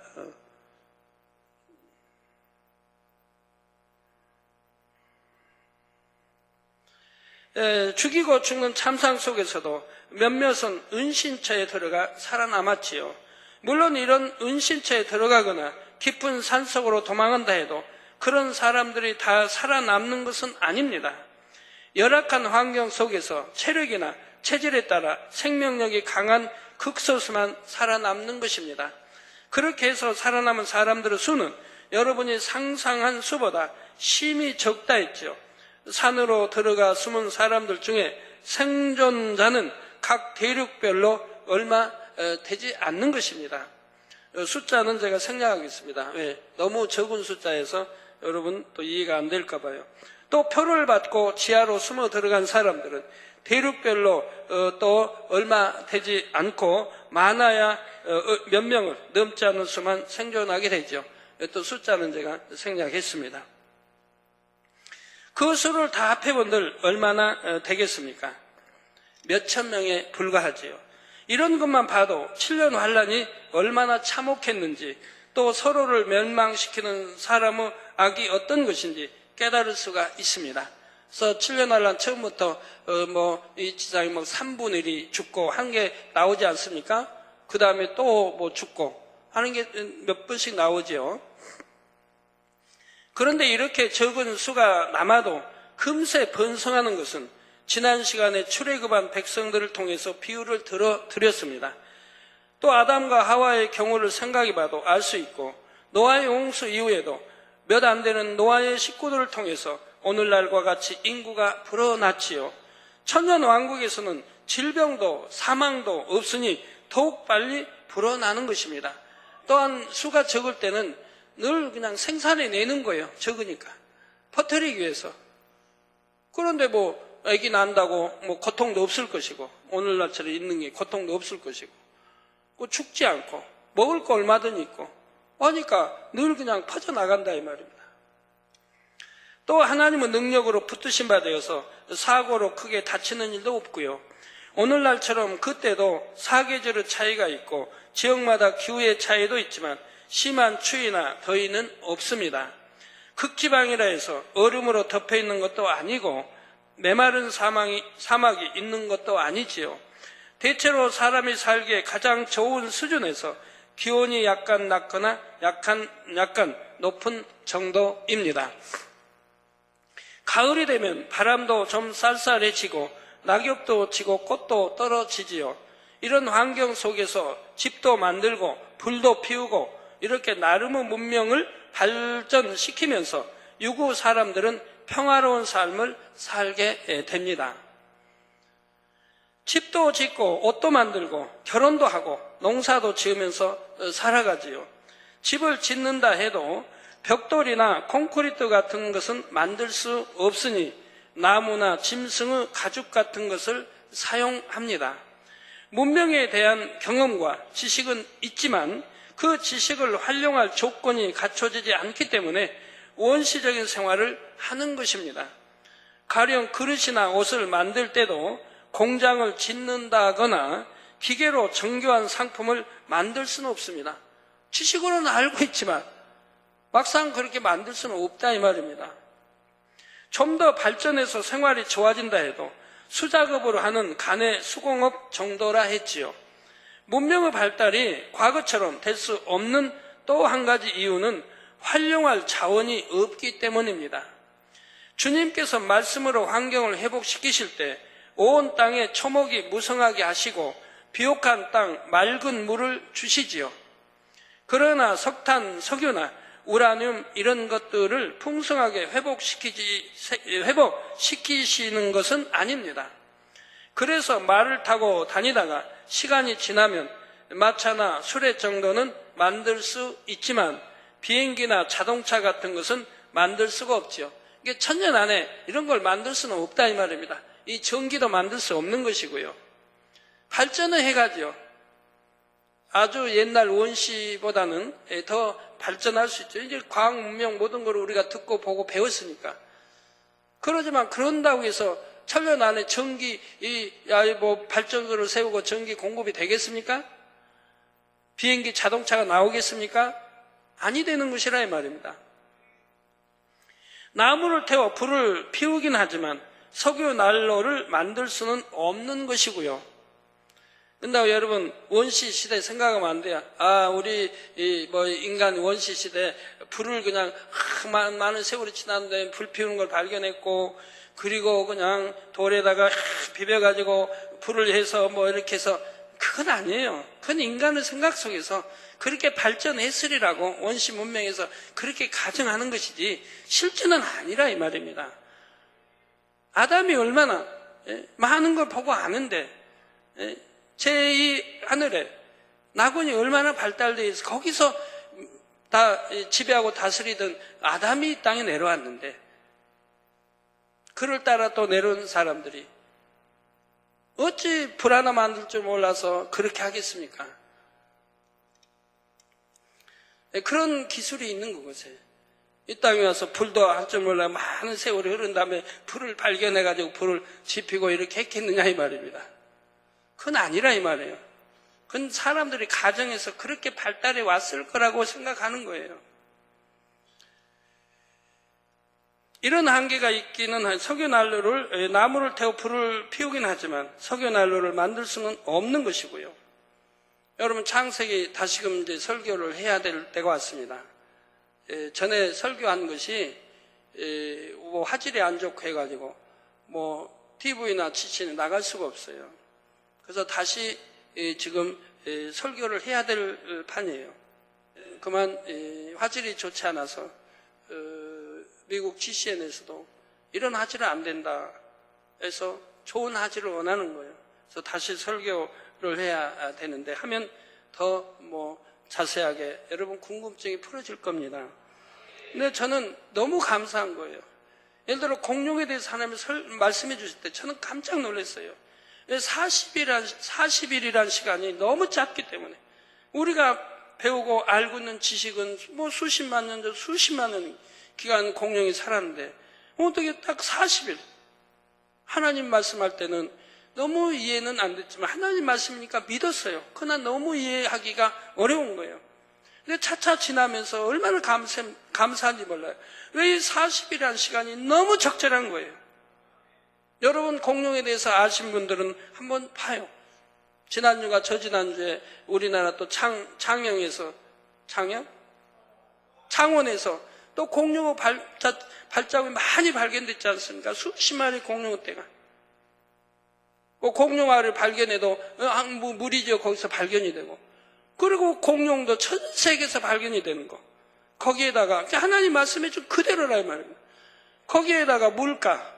S2: 죽이고 죽는 참상 속에서도 몇몇은 은신처에 들어가 살아남았지요. 물론 이런 은신처에 들어가거나 깊은 산속으로 도망한다 해도 그런 사람들이 다 살아남는 것은 아닙니다. 열악한 환경 속에서 체력이나 체질에 따라 생명력이 강한 극소수만 살아남는 것입니다. 그렇게 해서 살아남은 사람들의 수는 여러분이 상상한 수보다 심히 적다 했죠. 산으로 들어가 숨은 사람들 중에 생존자는 각 대륙별로 얼마 되지 않는 것입니다. 숫자는 제가 생략하겠습니다. 왜? 너무 적은 숫자에서 여러분 또 이해가 안 될까 봐요. 또 표를 받고 지하로 숨어 들어간 사람들은 대륙별로 또 얼마 되지 않고 많아야 몇 명을 넘지 않는 수만 생존하게 되죠. 또 숫자는 제가 생략했습니다. 그 수를 다 합해본들 얼마나 되겠습니까? 몇천 명에 불과하지요. 이런 것만 봐도 7년 환란이 얼마나 참혹했는지, 또 서로를 멸망시키는 사람의 악이 어떤 것인지 깨달을 수가 있습니다. 그래서 7년 환란 처음부터 이 지상에 3분의 1이 죽고 한 게 나오지 않습니까? 그 다음에 또 죽고 하는 게 몇 번씩 나오죠. 그런데 이렇게 적은 수가 남아도 금세 번성하는 것은 지난 시간에 출애굽한 백성들을 통해서 비유를 드렸습니다. 또 아담과 하와의 경우를 생각해봐도 알 수 있고, 노아의 홍수 이후에도 몇 안 되는 노아의 식구들을 통해서 오늘날과 같이 인구가 불어났지요. 천년왕국에서는 질병도 사망도 없으니 더욱 빨리 불어나는 것입니다. 또한 수가 적을 때는 늘 그냥 생산해내는 거예요. 적으니까. 퍼뜨리기 위해서. 그런데 아기 난다고 고통도 없을 것이고, 오늘날처럼 있는 게 고통도 없을 것이고, 죽지 않고, 먹을 거 얼마든 있고, 하니까 늘 그냥 퍼져나간다 이 말입니다. 또 하나님은 능력으로 붙드신 바 되어서 사고로 크게 다치는 일도 없고요. 오늘날처럼 그때도 사계절의 차이가 있고 지역마다 기후의 차이도 있지만 심한 추위나 더위는 없습니다. 극지방이라 해서 얼음으로 덮여 있는 것도 아니고 메마른 사막이 있는 것도 아니지요. 대체로 사람이 살기에 가장 좋은 수준에서 기온이 약간 낮거나 약간 높은 정도입니다. 가을이 되면 바람도 좀 쌀쌀해지고 낙엽도 지고 꽃도 떨어지지요. 이런 환경 속에서 집도 만들고 불도 피우고 이렇게 나름의 문명을 발전시키면서 유구 사람들은 평화로운 삶을 살게 됩니다. 집도 짓고 옷도 만들고 결혼도 하고 농사도 지으면서 살아가지요. 집을 짓는다 해도 벽돌이나 콘크리트 같은 것은 만들 수 없으니 나무나 짐승의 가죽 같은 것을 사용합니다. 문명에 대한 경험과 지식은 있지만 그 지식을 활용할 조건이 갖춰지지 않기 때문에 원시적인 생활을 하는 것입니다. 가령 그릇이나 옷을 만들 때도 공장을 짓는다거나 기계로 정교한 상품을 만들 수는 없습니다. 지식으로는 알고 있지만 막상 그렇게 만들 수는 없다 이 말입니다. 좀 더 발전해서 생활이 좋아진다 해도 수작업으로 하는 간의 수공업 정도라 했지요. 문명의 발달이 과거처럼 될 수 없는 또 한 가지 이유는 활용할 자원이 없기 때문입니다. 주님께서 말씀으로 환경을 회복시키실 때 온 땅에 초목이 무성하게 하시고 비옥한 땅 맑은 물을 주시지요. 그러나 석탄, 석유나 우라늄 이런 것들을 풍성하게 회복시키시는 것은 아닙니다. 그래서 말을 타고 다니다가 시간이 지나면 마차나 수레 정도는 만들 수 있지만 비행기나 자동차 같은 것은 만들 수가 없죠. 이게 천년 안에 이런 걸 만들 수는 없다 이 말입니다. 이 전기도 만들 수 없는 것이고요. 발전을 해가지요. 아주 옛날 원시보다는 더 발전할 수 있죠. 이제 과학 문명 모든 걸 우리가 듣고 보고 배웠으니까. 그러지만 그런다고 해서 천년 안에 전기 발전소를 세우고 전기 공급이 되겠습니까? 비행기 자동차가 나오겠습니까? 아니 되는 것이라 이 말입니다. 나무를 태워 불을 피우긴 하지만 석유 난로를 만들 수는 없는 것이고요. 근데 여러분, 원시 시대 생각하면 안 돼요. 우리, 인간 원시 시대 불을 그냥, 많은 세월이 지났는데 불 피우는 걸 발견했고, 그리고 그냥 돌에다가 비벼가지고 불을 해서 이렇게 해서, 그건 아니에요. 그건 인간의 생각 속에서 그렇게 발전했으리라고 원시 문명에서 그렇게 가정하는 것이지, 실제는 아니라 이 말입니다. 아담이 얼마나 많은 걸 보고 아는데, 제2 하늘에 낙원이 얼마나 발달되어 있어. 거기서 다 지배하고 다스리던 아담이 이 땅에 내려왔는데, 그를 따라 또 내려온 사람들이 어찌 불 하나 만들 줄 몰라서 그렇게 하겠습니까? 그런 기술이 있는 그곳에 이 땅에 와서 불도 할 줄 몰라 많은 세월이 흐른 다음에 불을 발견해가지고 불을 지피고 이렇게 했겠느냐 이 말입니다. 그건 아니라 이 말이에요. 그건 사람들이 가정에서 그렇게 발달해 왔을 거라고 생각하는 거예요. 이런 한계가 있기는 석유난로를, 나무를 태워 불을 피우긴 하지만 석유난로를 만들 수는 없는 것이고요. 여러분, 창세기 다시금 이제 설교를 해야 될 때가 왔습니다. 전에 설교한 것이 화질이 안 좋고 해가지고 TV나 지치는 나갈 수가 없어요. 그래서 다시 지금 설교를 해야 될 판이에요. 그만 화질이 좋지 않아서 미국 GCN에서도 이런 화질은 안 된다 해서 좋은 화질을 원하는 거예요. 그래서 다시 설교를 해야 되는데 하면 더 자세하게 여러분 궁금증이 풀어질 겁니다. 근데 저는 너무 감사한 거예요. 예를 들어 공룡에 대해서 하나님이 말씀해 주실 때 저는 깜짝 놀랐어요. 40일이란 시간이 너무 짧기 때문에 우리가 배우고 알고 있는 지식은 수십만 년 전 수십만 년 기간 공룡이 살았는데 어떻게 딱 40일 하나님 말씀할 때는 너무 이해는 안 됐지만 하나님 말씀이니까 믿었어요. 그러나 너무 이해하기가 어려운 거예요. 근데 차차 지나면서 얼마나 감사한지 몰라요. 왜 이 40일이라는 시간이 너무 적절한 거예요. 여러분 공룡에 대해서 아신 분들은 한번 봐요. 지난주가 저지난주에 우리나라 또 창원에서 또 공룡어 발자국이 많이 발견됐지 않습니까? 수십 마리 공룡어 떼가. 공룡알을 발견해도 물이죠. 거기서 발견이 되고. 그리고 공룡도 전 세계에서 발견이 되는 거. 거기에다가 하나님 말씀해 준 그대로라 이 말입니다. 거기에다가 물가.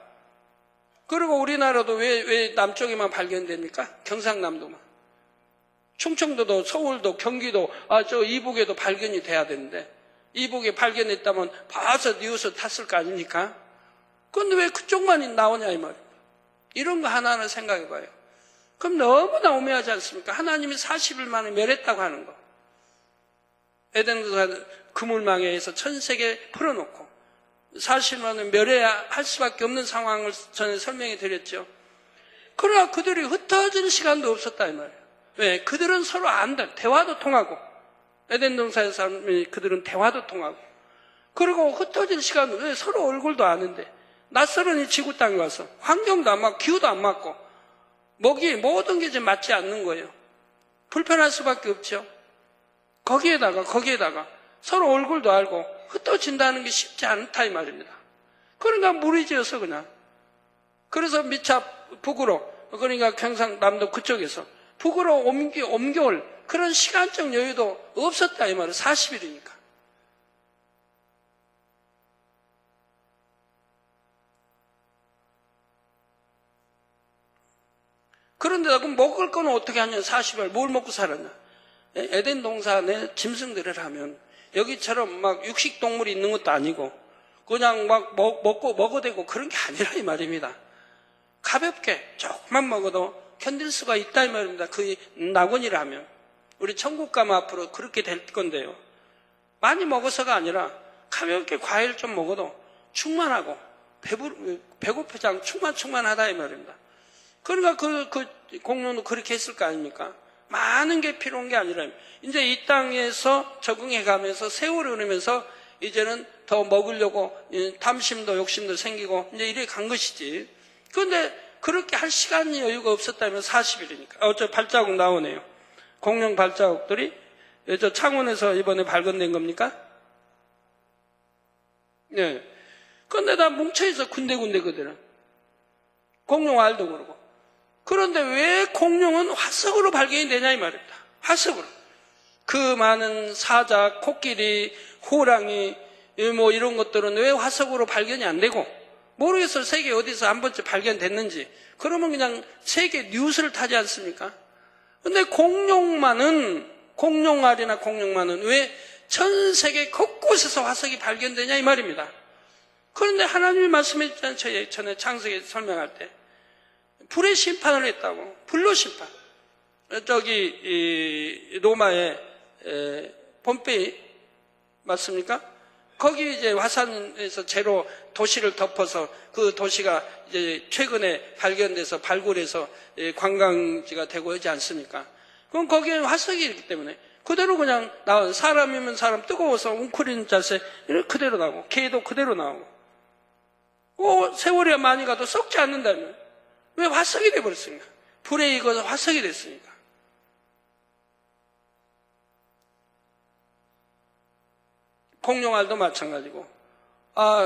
S2: 그리고 우리나라도 왜 남쪽에만 발견됩니까? 경상남도만. 충청도도 서울도 경기도 저 이북에도 발견이 돼야 되는데 이북에 발견했다면 봐서 뉴스 탔을 거 아닙니까? 그런데 왜 그쪽만 나오냐 이 말이에요. 이런 거 하나하나 생각해 봐요. 그럼 너무나 오묘하지 않습니까? 하나님이 40일 만에 멸했다고 하는 거. 에덴 그물망에서 천세계 풀어놓고 40일 만에 멸해야 할 수밖에 없는 상황을 전에 설명해 드렸죠. 그러나 그들이 흩어질 시간도 없었다 이 말이에요. 왜? 그들은 서로 안다. 대화도 통하고 에덴 동산의 사람이 그들은 대화도 통하고 그리고 흩어질 시간은 왜? 서로 얼굴도 아는데 낯설은 이 지구 땅에 와서 환경도 안 맞고 기후도 안 맞고 모든 게 이제 맞지 않는 거예요. 불편할 수밖에 없죠. 거기에다가 서로 얼굴도 알고 흩어진다는 게 쉽지 않다 이 말입니다. 그러니까 무리지어서 그냥 그래서 미차 북으로 그러니까 경상남도 그쪽에서 북으로 옮겨올 그런 시간적 여유도 없었다 이 말이에요. 40일이니까. 그런데 그럼 먹을 거는 어떻게 하냐? 40일 뭘 먹고 살았냐? 에덴 동산에 짐승들을 하면 여기처럼 막 육식 동물이 있는 것도 아니고 그냥 막 먹어대고 그런 게 아니라 이 말입니다. 가볍게 조금만 먹어도 견딜 수가 있다 이 말입니다. 그 낙원이라면 우리 천국 가면 앞으로 그렇게 될 건데요. 많이 먹어서가 아니라 가볍게 과일 좀 먹어도 충만하고 배고프지 않고 충만하다 이 말입니다. 그러니까 그 공룡도 그렇게 했을 거 아닙니까? 많은 게 필요한 게 아니라 이제 이 땅에서 적응해 가면서 세월이 흐르면서 이제는 더 먹으려고 탐심도 욕심도 생기고 이제 이래 간 것이지. 그런데 그렇게 할 시간이 여유가 없었다면 40일이니까. 저 발자국 나오네요. 공룡 발자국들이 저 창원에서 이번에 발견된 겁니까? 네. 근데 다 뭉쳐있어, 군데군데 그들은. 공룡 알도 그러고. 그런데 왜 공룡은 화석으로 발견이 되냐 이 말입니다. 화석으로. 그 많은 사자, 코끼리, 호랑이 뭐 이런 것들은 왜 화석으로 발견이 안 되고, 모르겠어요. 세계 어디서 한 번쯤 발견됐는지. 그러면 그냥 세계 뉴스를 타지 않습니까? 근데 공룡만은 왜 전 세계 곳곳에서 화석이 발견되냐 이 말입니다. 그런데 하나님이 말씀해 주셨잖아요. 저희 전에 창세기 설명할 때 불의 심판을 했다고. 불로 심판. 저기 로마의 폼페이 맞습니까? 거기 이제 화산에서 재로 도시를 덮어서 그 도시가 이제 최근에 발견돼서 발굴해서 관광지가 되고 있지 않습니까? 그럼 거기에 화석이 있기 때문에 그대로 그냥 나온 사람이면 사람 뜨거워서 웅크리는 자세 이렇게 그대로 나오고 개도 그대로 나오고 세월이 많이 가도 썩지 않는다면 왜 화석이 돼버렸습니까? 불에 익어서 화석이 됐으니까. 공룡알도 마찬가지고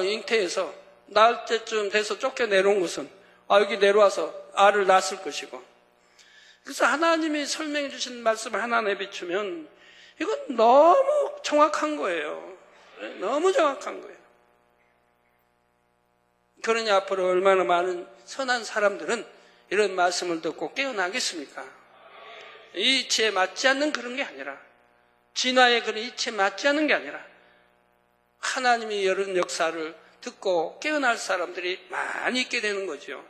S2: 잉태해서 낳을 때쯤 돼서 쫓겨내려온 것은 여기 내려와서 알을 낳았을 것이고, 그래서 하나님이 설명해 주신 말씀을 하나 내비추면 이건 너무 정확한 거예요. 너무 정확한 거예요. 그러니 앞으로 얼마나 많은 선한 사람들은 이런 말씀을 듣고 깨어나겠습니까? 이 이치에 맞지 않는 그런 게 아니라, 진화의 그런 이치에 맞지 않는 게 아니라 하나님이 이런 역사를 듣고 깨어날 사람들이 많이 있게 되는 거죠.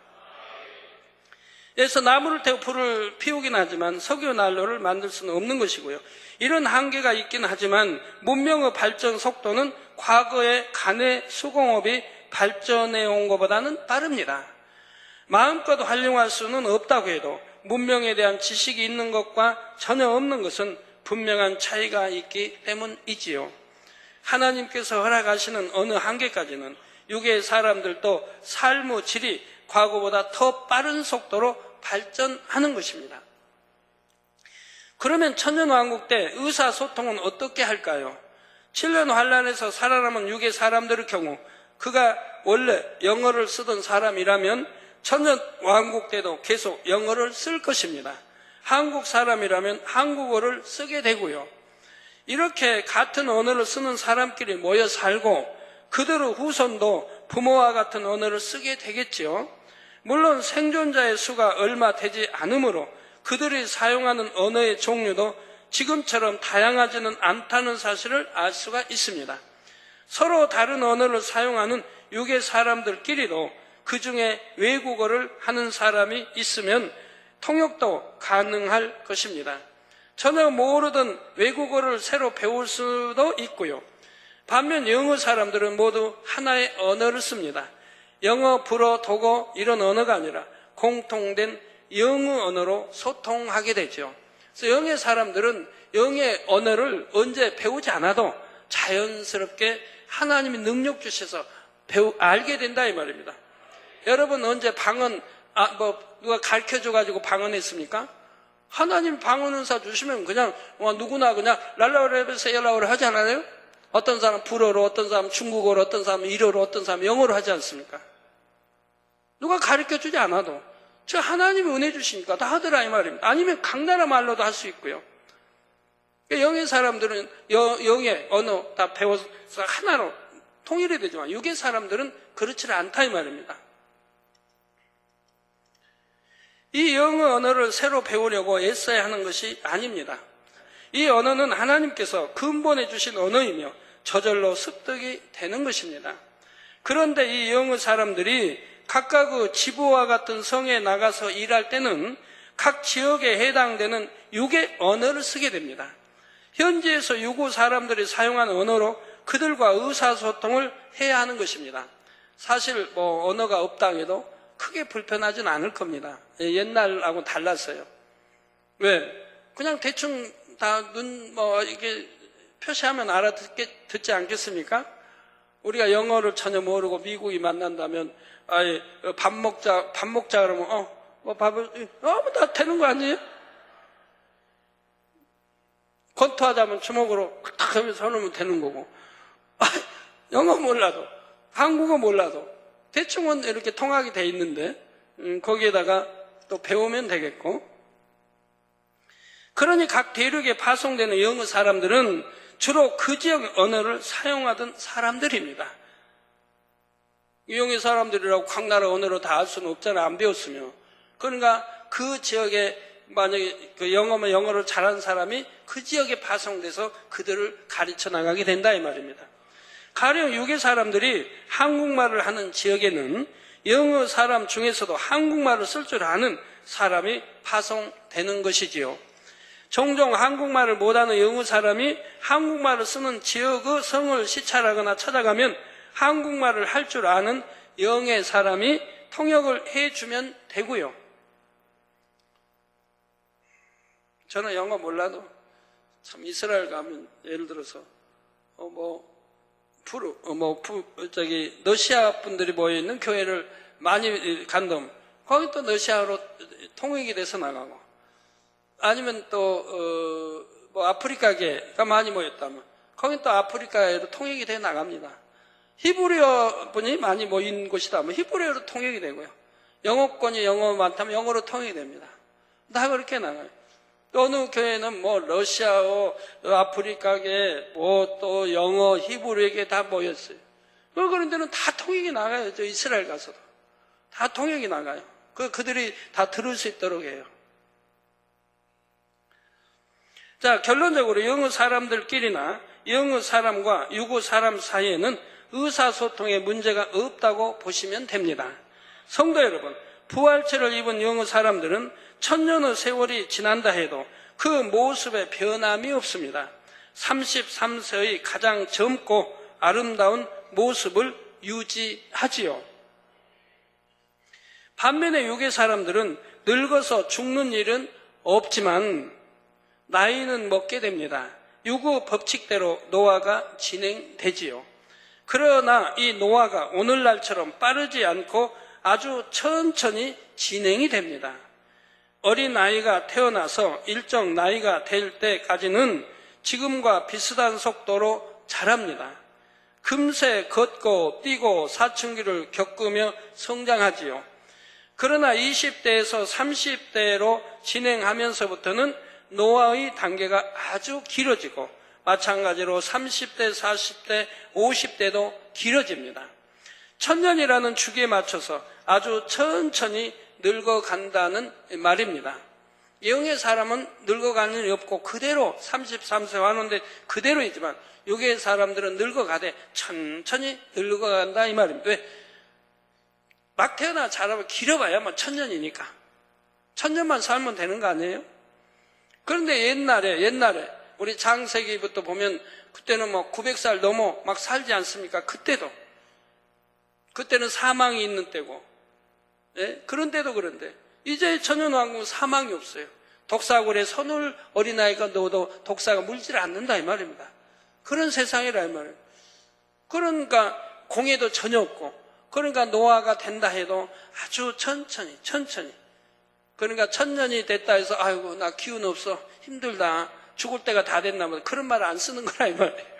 S2: 그래서 나무를 태워 불을 피우긴 하지만 석유 난로를 만들 수는 없는 것이고요. 이런 한계가 있긴 하지만 문명의 발전 속도는 과거의 간의 수공업이 발전해 온 것보다는 빠릅니다. 마음껏 활용할 수는 없다고 해도 문명에 대한 지식이 있는 것과 전혀 없는 것은 분명한 차이가 있기 때문이지요. 하나님께서 허락하시는 어느 한계까지는 육의 사람들도 삶의 질이 과거보다 더 빠른 속도로 발전하는 것입니다. 그러면 천년왕국 때 의사소통은 어떻게 할까요? 7년 환란에서 살아남은 육의 사람들의 경우 그가 원래 영어를 쓰던 사람이라면 천년왕국 때도 계속 영어를 쓸 것입니다. 한국 사람이라면 한국어를 쓰게 되고요. 이렇게 같은 언어를 쓰는 사람끼리 모여 살고 그들의 후손도 부모와 같은 언어를 쓰게 되겠지요. 물론 생존자의 수가 얼마 되지 않으므로 그들이 사용하는 언어의 종류도 지금처럼 다양하지는 않다는 사실을 알 수가 있습니다. 서로 다른 언어를 사용하는 육의 사람들끼리도 그 중에 외국어를 하는 사람이 있으면 통역도 가능할 것입니다. 전혀 모르던 외국어를 새로 배울 수도 있고요. 반면 영어 사람들은 모두 하나의 언어를 씁니다. 영어, 불어, 독어 이런 언어가 아니라 공통된 영어 언어로 소통하게 되죠. 그래서 영의 사람들은 영의 언어를 언제 배우지 않아도 자연스럽게 하나님이 능력 주셔서 알게 된다 이 말입니다. 여러분 언제 방언 누가 가르쳐줘가지고 방언했습니까? 하나님 방언 은사 주시면 그냥 누구나 그냥 랄라레베세열라오를 하지 않아요? 어떤 사람 불어로, 어떤 사람 중국어로, 어떤 사람 일어로, 어떤 사람 영어로 하지 않습니까? 누가 가르쳐주지 않아도 저 하나님이 은혜 주시니까 다 하더라 이 말입니다. 아니면 각 나라 말로도 할 수 있고요. 영의 사람들은 영의 언어 다 배워서 하나로 통일이 되지만 육의 사람들은 그렇지 않다 이 말입니다. 이 영의 언어를 새로 배우려고 애써야 하는 것이 아닙니다. 이 언어는 하나님께서 근본해 주신 언어이며 저절로 습득이 되는 것입니다. 그런데 이 영의 사람들이 각각의 지부와 같은 성에 나가서 일할 때는 각 지역에 해당되는 육의 언어를 쓰게 됩니다. 현지에서 유구 사람들이 사용하는 언어로 그들과 의사소통을 해야 하는 것입니다. 사실 언어가 없다 해도 크게 불편하진 않을 겁니다. 옛날하고 달랐어요. 왜? 그냥 대충 다 이렇게 표시하면 듣지 않겠습니까? 우리가 영어를 전혀 모르고 미국이 만난다면, 아예, 밥 먹자 그러면, 뭐 밥을, 다 되는 거 아니에요? 권투하자면 주먹으로 탁 하면서 서놓으면 되는 거고. 영어 몰라도, 한국어 몰라도, 대충은 이렇게 통하게 돼 있는데, 거기에다가 또 배우면 되겠고. 그러니 각 대륙에 파송되는 영어 사람들은 주로 그 지역 언어를 사용하던 사람들입니다. 영어 사람들이라고 각 나라 언어로 다 알 수는 없잖아요. 안 배웠으면. 그러니까 그 지역에 만약에 그 영어면 영어를 잘하는 사람이 그 지역에 파송돼서 그들을 가르쳐 나가게 된다 이 말입니다. 가령 유괴 사람들이 한국말을 하는 지역에는 영어 사람 중에서도 한국말을 쓸 줄 아는 사람이 파송되는 것이지요. 종종 한국말을 못하는 영어 사람이 한국말을 쓰는 지역의 성을 시찰하거나 찾아가면 한국말을 할 줄 아는 영의 사람이 통역을 해주면 되고요. 저는 영어 몰라도 참 이스라엘 가면 예를 들어서 러시아 분들이 모여있는 교회를 많이 간다면 거기 또 러시아로 통역이 돼서 나가고, 아니면 또 아프리카계가 많이 모였다면 거기 또 아프리카에로 통역이 돼 나갑니다. 히브리어 분이 많이 모인 곳이다면 히브리어로 통역이 되고요. 영어권이 영어 많다면 영어로 통역이 됩니다. 다 그렇게 나가요. 어느 교회는 러시아어, 아프리카계, 또 영어, 히브리어계 다 모였어요. 그런 데는 다 통역이 나가요. 저 이스라엘 가서도. 다 통역이 나가요. 그들이 다 들을 수 있도록 해요. 자, 결론적으로 영어 사람들끼리나 영어 사람과 유고 사람 사이에는 의사소통에 문제가 없다고 보시면 됩니다. 성도 여러분, 부활체를 입은 영어 사람들은 천년의 세월이 지난다 해도 그 모습에 변함이 없습니다. 33세의 가장 젊고 아름다운 모습을 유지하지요. 반면에 유괴 사람들은 늙어서 죽는 일은 없지만 나이는 먹게 됩니다. 유구 법칙대로 노화가 진행되지요. 그러나 이 노화가 오늘날처럼 빠르지 않고 아주 천천히 진행이 됩니다. 어린 아이가 태어나서 일정 나이가 될 때까지는 지금과 비슷한 속도로 자랍니다. 금세 걷고 뛰고 사춘기를 겪으며 성장하지요. 그러나 20대에서 30대로 진행하면서부터는 노화의 단계가 아주 길어지고 마찬가지로 30대, 40대, 50대도 길어집니다. 천년이라는 주기에 맞춰서 아주 천천히 늙어간다는 말입니다. 영의 사람은 늙어가는 일이 없고 그대로 33세 왔는데 그대로이지만 유괴의 사람들은 늙어가되 천천히 늙어간다 이 말입니다. 왜? 막 태어나 자라면 길어봐야 천년이니까. 천년만 살면 되는 거 아니에요? 그런데 옛날에 우리 창세기부터 보면 그때는 900살 넘어 막 살지 않습니까? 그때는 사망이 있는 때고, 예? 그런데도 그런데 이제 천연왕국은 사망이 없어요. 독사굴에 선울 어린아이가 넣어도 독사가 물질 않는다 이 말입니다. 그런 세상이라 이 말이에요. 그러니까 공해도 전혀 없고, 그러니까 노화가 된다 해도 아주 천천히 그러니까 천년이 됐다 해서 아이고 나 기운 없어 힘들다 죽을 때가 다 됐나 보다 그런 말을 안 쓰는 거라 이 말이에요.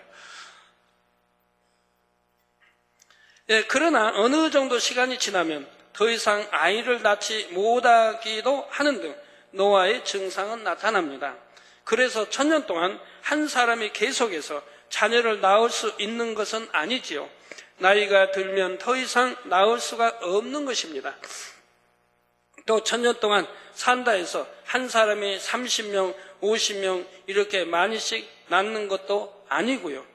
S2: 예, 그러나 어느 정도 시간이 지나면 더 이상 아이를 낳지 못하기도 하는 등 노화의 증상은 나타납니다. 그래서 천년 동안 한 사람이 계속해서 자녀를 낳을 수 있는 것은 아니지요. 나이가 들면 더 이상 낳을 수가 없는 것입니다. 또 천년 동안 산다 해서 한 사람이 30명, 50명 이렇게 많이씩 낳는 것도 아니고요.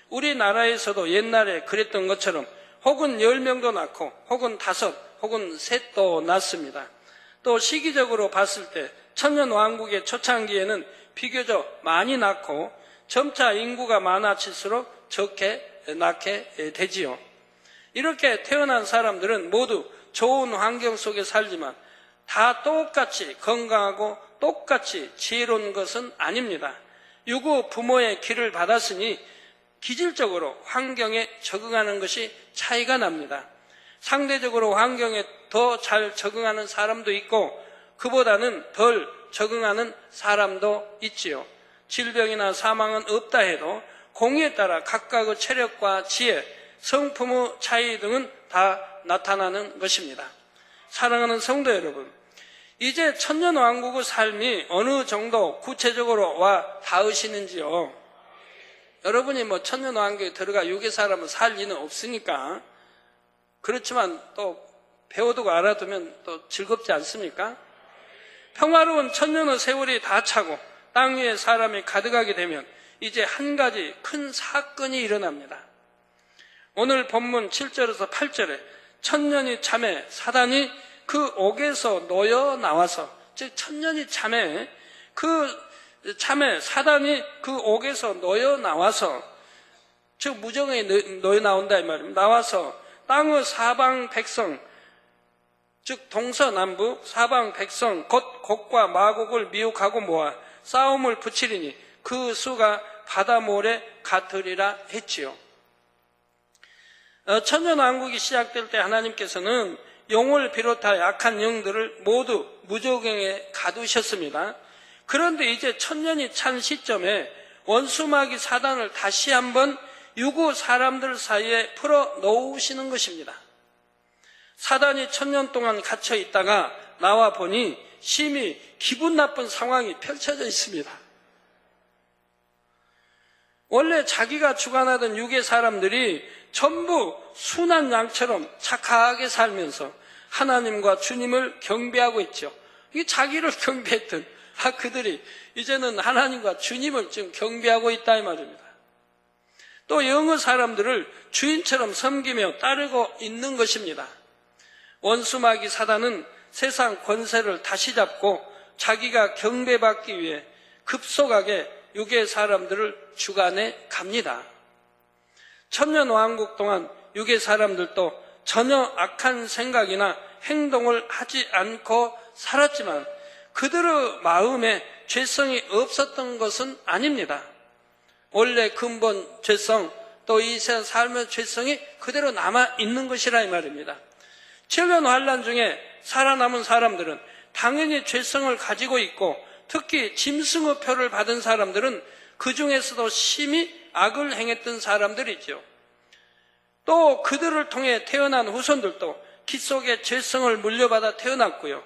S2: 우리나라에서도 옛날에 그랬던 것처럼 혹은 10명도 낳고 혹은 5, 혹은 3도 낳습니다. 또 시기적으로 봤을 때 천년왕국의 초창기에는 비교적 많이 낳고 점차 인구가 많아질수록 적게 낳게 되지요. 이렇게 태어난 사람들은 모두 좋은 환경 속에 살지만 다 똑같이 건강하고 똑같이 지혜로운 것은 아닙니다. 유구 부모의 길을 받았으니 기질적으로 환경에 적응하는 것이 차이가 납니다. 상대적으로 환경에 더 잘 적응하는 사람도 있고 그보다는 덜 적응하는 사람도 있지요. 질병이나 사망은 없다 해도 공의에 따라 각각의 체력과 지혜, 성품의 차이 등은 다 나타나는 것입니다. 사랑하는 성도 여러분, 이제 천년왕국의 삶이 어느 정도 구체적으로 와 닿으시는지요? 여러분이 뭐 천년왕국에 들어가 육의 사람은 살 리는 없으니까, 그렇지만 또 배워두고 알아두면 또 즐겁지 않습니까? 평화로운 천년의 세월이 다 차고 땅 위에 사람이 가득하게 되면 이제 한 가지 큰 사건이 일어납니다. 오늘 본문 7절에서 8절에 천년이 참에 사단이 그 옥에서 놓여 나와서, 즉 천년이 참에 사단이 그 옥에서 놓여 나와서, 즉 무정에 놓여 나온다 이 말입니다. 나와서 땅의 사방 백성, 즉 동서남북 사방 백성 곧 곡과 마곡을 미혹하고 모아 싸움을 붙이리니 그 수가 바다 모래 같으리라 했지요. 천년왕국이 시작될 때 하나님께서는 용을 비롯하여 악한 영들을 모두 무조경에 가두셨습니다. 그런데 이제 천년이 찬 시점에 원수마귀 사단을 다시 한번 유구 사람들 사이에 풀어 놓으시는 것입니다. 사단이 천년 동안 갇혀 있다가 나와 보니 심히 기분 나쁜 상황이 펼쳐져 있습니다. 원래 자기가 주관하던 육의 사람들이 전부 순한 양처럼 착하게 살면서 하나님과 주님을 경배하고 있죠. 이게 자기를 경배했던 그들이 이제는 하나님과 주님을 지금 경배하고 있다 이 말입니다. 또 영의 사람들을 주인처럼 섬기며 따르고 있는 것입니다. 원수마귀 사단은 세상 권세를 다시 잡고 자기가 경배받기 위해 급속하게 육의 사람들을 주관해 갑니다. 천년왕국 동안 육의 사람들도 전혀 악한 생각이나 행동을 하지 않고 살았지만 그들의 마음에 죄성이 없었던 것은 아닙니다. 원래 근본 죄성, 또 이 세상 삶의 죄성이 그대로 남아있는 것이라 이 말입니다. 7년 환란 중에 살아남은 사람들은 당연히 죄성을 가지고 있고, 특히 짐승의 표를 받은 사람들은 그 중에서도 심히 악을 행했던 사람들이죠. 또 그들을 통해 태어난 후손들도 기 속에 죄성을 물려받아 태어났고요.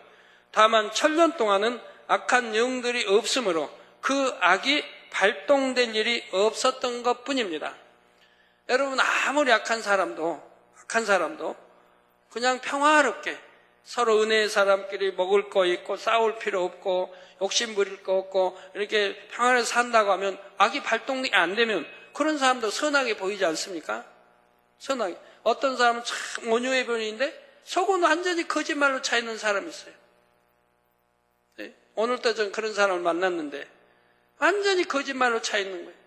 S2: 다만 천년 동안은 악한 영들이 없으므로 그 악이 발동될 일이 없었던 것뿐입니다. 여러분, 아무리 악한 사람도 그냥 평화롭게 서로 은혜의 사람끼리 먹을 거 있고 싸울 필요 없고 욕심 부릴 거 없고 이렇게 평화를 산다고 하면, 악이 발동이 안 되면 그런 사람도 선하게 보이지 않습니까? 선하게. 어떤 사람은 참 온유해 보이는데 속은 완전히 거짓말로 차 있는 사람이 있어요. 네? 오늘도 전 그런 사람을 만났는데 완전히 거짓말로 차 있는 거예요.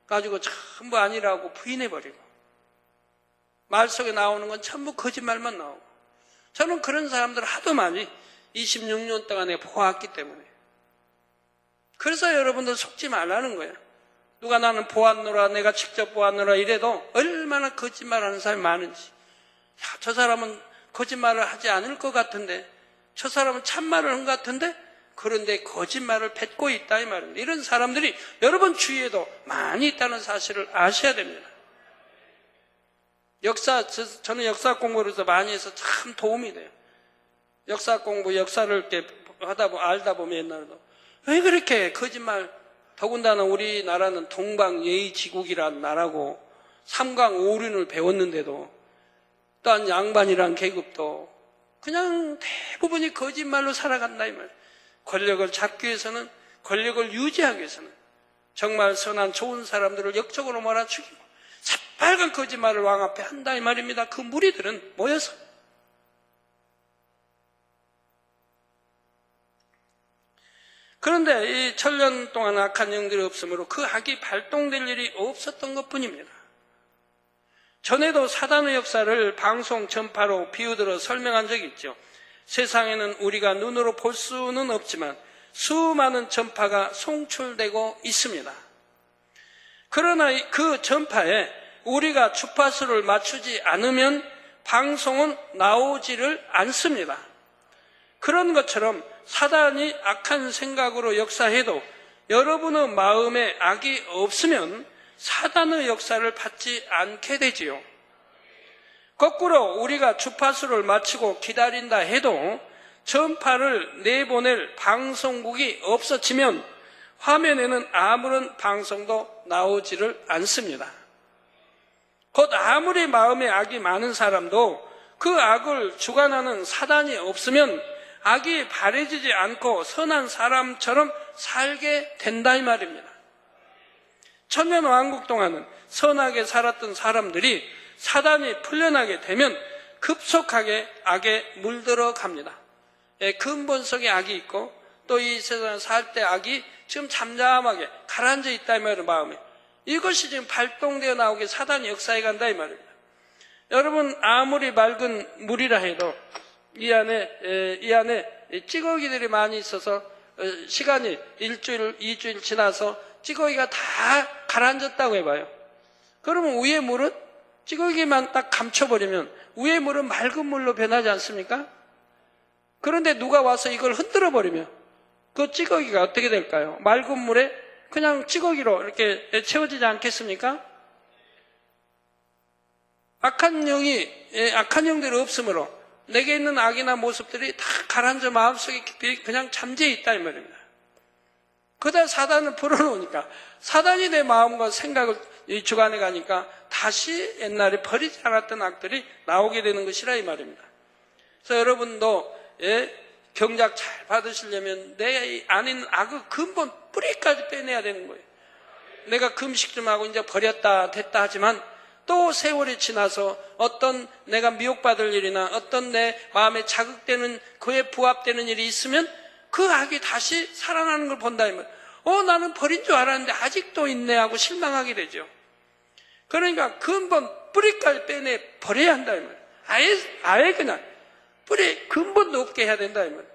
S2: 가지고 전부 아니라고 부인해버리고 말 속에 나오는 건 전부 거짓말만 나오고. 저는 그런 사람들을 하도 많이 26년 동안에 보았기 때문에. 그래서 여러분들 속지 말라는 거예요. 누가 나는 보았노라, 내가 직접 보았노라 이래도 얼마나 거짓말하는 사람이 많은지. 야, 저 사람은 거짓말을 하지 않을 것 같은데, 저 사람은 참말을 한 것 같은데, 그런데 거짓말을 뱉고 있다 이 말입니다. 이런 사람들이 여러분 주위에도 많이 있다는 사실을 아셔야 됩니다. 저는 역사 공부를 해서 많이 해서 참 도움이 돼요. 역사 공부, 역사를 이렇게 알다 보면 옛날에도 왜 그렇게 거짓말, 더군다나 우리나라는 동방예의지국이란 나라고 삼강오륜을 배웠는데도 또한 양반이란 계급도 그냥 대부분이 거짓말로 살아간다 이 말이에요. 권력을 잡기 위해서는, 권력을 유지하기 위해서는 정말 선한 좋은 사람들을 역적으로 몰아죽이고 새빨간 거짓말을 왕 앞에 한다 이 말입니다. 그 무리들은 모여서. 그런데 이 천년 동안 악한 영들이 없으므로 그 악이 발동될 일이 없었던 것뿐입니다. 전에도 사단의 역사를 방송 전파로 비유들어 설명한 적이 있죠. 세상에는 우리가 눈으로 볼 수는 없지만 수많은 전파가 송출되고 있습니다. 그러나 그 전파에 우리가 주파수를 맞추지 않으면 방송은 나오지를 않습니다. 그런 것처럼 사단이 악한 생각으로 역사해도 여러분의 마음에 악이 없으면 사단의 역사를 받지 않게 되지요. 거꾸로 우리가 주파수를 맞추고 기다린다 해도 전파를 내보낼 방송국이 없어지면 화면에는 아무런 방송도 나오지를 않습니다. 곧 아무리 마음에 악이 많은 사람도 그 악을 주관하는 사단이 없으면 악이 바래지지 않고 선한 사람처럼 살게 된다 이 말입니다. 천년왕국 동안은 선하게 살았던 사람들이 사단이 풀려나게 되면 급속하게 악에 물들어 갑니다. 근본 속에 악이 있고 또 이 세상에 살 때 악이 지금 잠잠하게 가라앉아 있다 이 말이에요. 마음에. 이것이 지금 발동되어 나오게 사단이 역사해 간다 이 말입니다. 여러분 아무리 맑은 물이라 해도 이 안에 찌꺼기들이 많이 있어서 시간이 일주일, 2주일 지나서 찌꺼기가 다 가라앉았다고 해봐요. 그러면 위에 물은 찌꺼기만 딱 감춰버리면 위에 물은 맑은 물로 변하지 않습니까? 그런데 누가 와서 이걸 흔들어 버리면 그 찌꺼기가 어떻게 될까요? 맑은 물에 그냥 찌꺼기로 이렇게 채워지지 않겠습니까? 악한 영들이 없으므로 내게 있는 악이나 모습들이 다 가라앉아 마음속에 깊이 그냥 잠재해 있다 이 말입니다. 그러다 사단을 불어넣으니까 사단이 내 마음과 생각을 주관해 가니까 다시 옛날에 버리지 않았던 악들이 나오게 되는 것이라 이 말입니다. 그래서 여러분도 경작 잘 받으시려면 내 안에 있는 악의 근본 뿌리까지 빼내야 되는 거예요. 내가 금식 좀 하고 이제 버렸다 됐다 하지만 또 세월이 지나서 어떤 내가 미혹받을 일이나 어떤 내 마음에 자극되는 그에 부합되는 일이 있으면 그 악이 다시 살아나는 걸 본다 이 말. 나는 버린 줄 알았는데 아직도 있네 하고 실망하게 되죠. 그러니까 근본 뿌리까지 빼내 버려야 한다 이 말. 아예 그냥 뿌리 근본도 없게 해야 된다 이 말.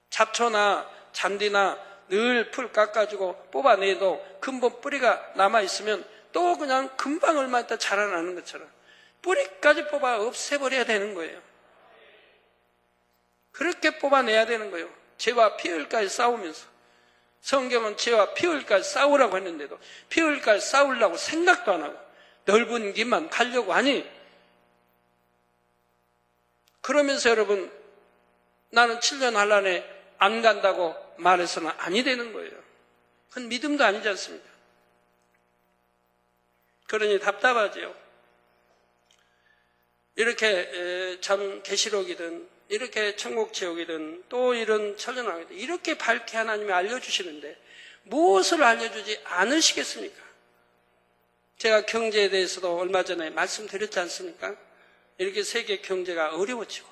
S2: 잡초나 잔디나 늘 풀 깎아주고 뽑아내도 근본 뿌리가 남아있으면 또 그냥 금방 얼마 있다 자라나는 것처럼 뿌리까지 뽑아 없애버려야 되는 거예요. 그렇게 뽑아내야 되는 거예요. 죄와 피흘까지 싸우면서. 성경은 죄와 피흘까지 싸우라고 했는데도 피흘까지 싸우려고 생각도 안 하고 넓은 길만 가려고 하니 그러면서 여러분 나는 7년 환란에 안 간다고 말해서는 아니 되는 거예요. 그건 믿음도 아니지 않습니까? 그러니 답답하지요. 이렇게 참 계시록이든 이렇게 천국 지옥이든 또 이런 천년왕국이든 이렇게 밝게 하나님이 알려주시는데 무엇을 알려주지 않으시겠습니까? 제가 경제에 대해서도 얼마 전에 말씀드렸지 않습니까? 이렇게 세계 경제가 어려워지고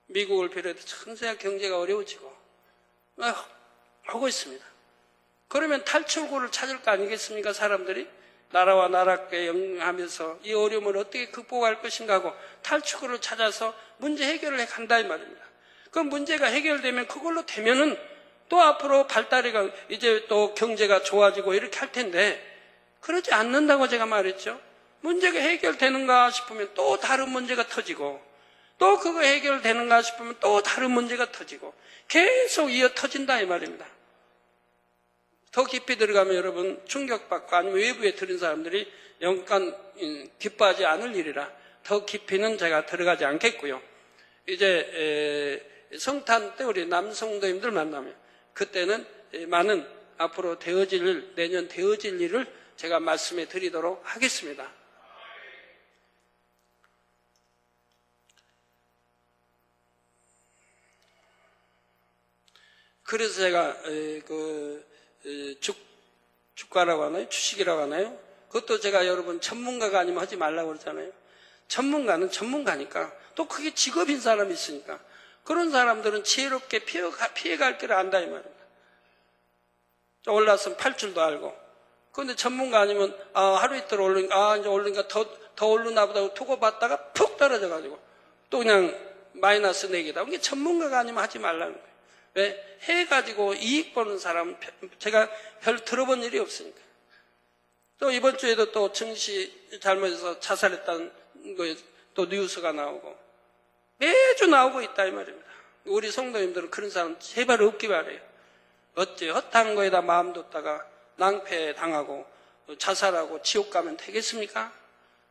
S2: 미국을 비롯해 전 세계 경제가 어려워지고 하고 있습니다. 그러면 탈출구를 찾을 거 아니겠습니까? 사람들이 나라와 나라께 영하면서 이 어려움을 어떻게 극복할 것인가 하고 탈출구를 찾아서 문제 해결을 해 간다 이 말입니다. 그 문제가 해결되면 그걸로 되면은 또 앞으로 발달이가 이제 또 경제가 좋아지고 이렇게 할 텐데 그러지 않는다고 제가 말했죠. 문제가 해결되는가 싶으면 또 다른 문제가 터지고 또 그거 해결되는가 싶으면 또 다른 문제가 터지고 계속 이어 터진다 이 말입니다. 더 깊이 들어가면 여러분 충격받고 아니면 외부에 들은 사람들이 영간 기뻐하지 않을 일이라 더 깊이는 제가 들어가지 않겠고요. 이제 성탄 때 우리 남성도님들 만나면 그때는 많은 앞으로 내년 되어질 일을 제가 말씀해 드리도록 하겠습니다. 그래서 제가 주가라고 하나요? 주식이라고 하나요? 그것도 제가 여러분 전문가가 아니면 하지 말라고 그러잖아요. 전문가는 전문가니까 또 그게 직업인 사람이 있으니까 그런 사람들은 지혜롭게 피해갈 길을 안다 이 말입니다. 올랐으면 팔 줄도 알고 그런데 전문가 아니면 하루 이틀 오르니까 이제 오르니까 더 오르나 보다 두고 봤다가 푹 떨어져가지고 또 그냥 마이너스 내기다. 이게 전문가가 아니면 하지 말라는 거예요. 왜? 해가지고 이익 보는 사람 제가 별 들어본 일이 없으니까. 또 이번 주에도 또 증시 잘못해서 자살했다는 거에 또 뉴스가 나오고 매주 나오고 있다 이 말입니다. 우리 성도님들은 그런 사람 제발 없기 바래요. 어째 헛한 거에다 마음 뒀다가 낭패 당하고 자살하고 지옥 가면 되겠습니까?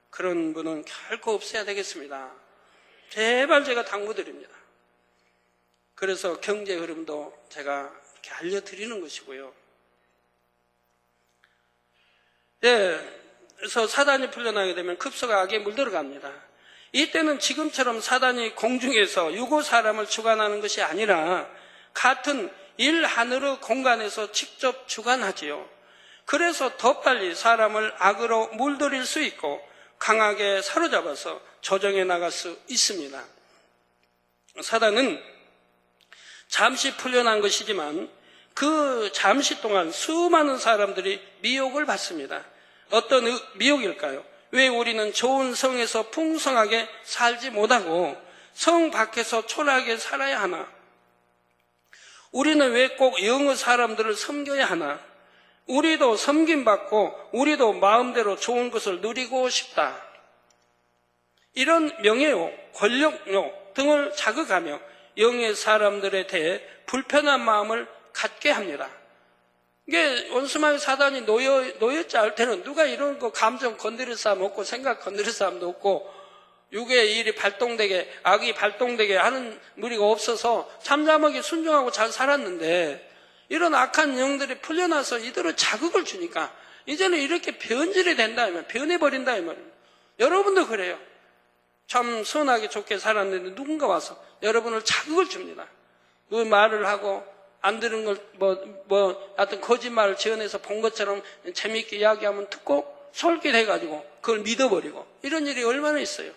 S2: 그런 분은 결코 없어야 되겠습니다. 제발 제가 당부드립니다. 그래서 경제 흐름도 제가 이렇게 알려드리는 것이고요. 예, 그래서 사단이 풀려나게 되면 급소가 악에 물들어갑니다. 이때는 지금처럼 사단이 공중에서 유고 사람을 주관하는 것이 아니라 같은 일 하늘의 공간에서 직접 주관하지요. 그래서 더 빨리 사람을 악으로 물들일 수 있고 강하게 사로잡아서 조정해 나갈 수 있습니다. 사단은 잠시 풀려난 것이지만 그 잠시 동안 수많은 사람들이 미혹을 받습니다. 어떤 미혹일까요? 왜 우리는 좋은 성에서 풍성하게 살지 못하고 성 밖에서 초라하게 살아야 하나? 우리는 왜 꼭 영의 사람들을 섬겨야 하나? 우리도 섬김받고 우리도 마음대로 좋은 것을 누리고 싶다. 이런 명예욕, 권력욕 등을 자극하며 영의 사람들에 대해 불편한 마음을 갖게 합니다. 이게 원수마귀 사단이 놓였지 않을 때는 누가 이런 거 감정 건드릴 사람 없고 생각 건드릴 사람도 없고 육의 일이 발동되게 악이 발동되게 하는 무리가 없어서 잠잠하게 순종하고 잘 살았는데 이런 악한 영들이 풀려나서 이들을 자극을 주니까 이제는 이렇게 변질이 된다 이말, 변해버린다 이 말입니다. 여러분도 그래요. 참 선하게 좋게 살았는데 누군가 와서 여러분을 자극을 줍니다. 그 말을 하고 안 들은 걸 하여튼 거짓말을 지어내서 본 것처럼 재미있게 이야기하면 듣고 솔깃해가지고 그걸 믿어버리고 이런 일이 얼마나 있어요.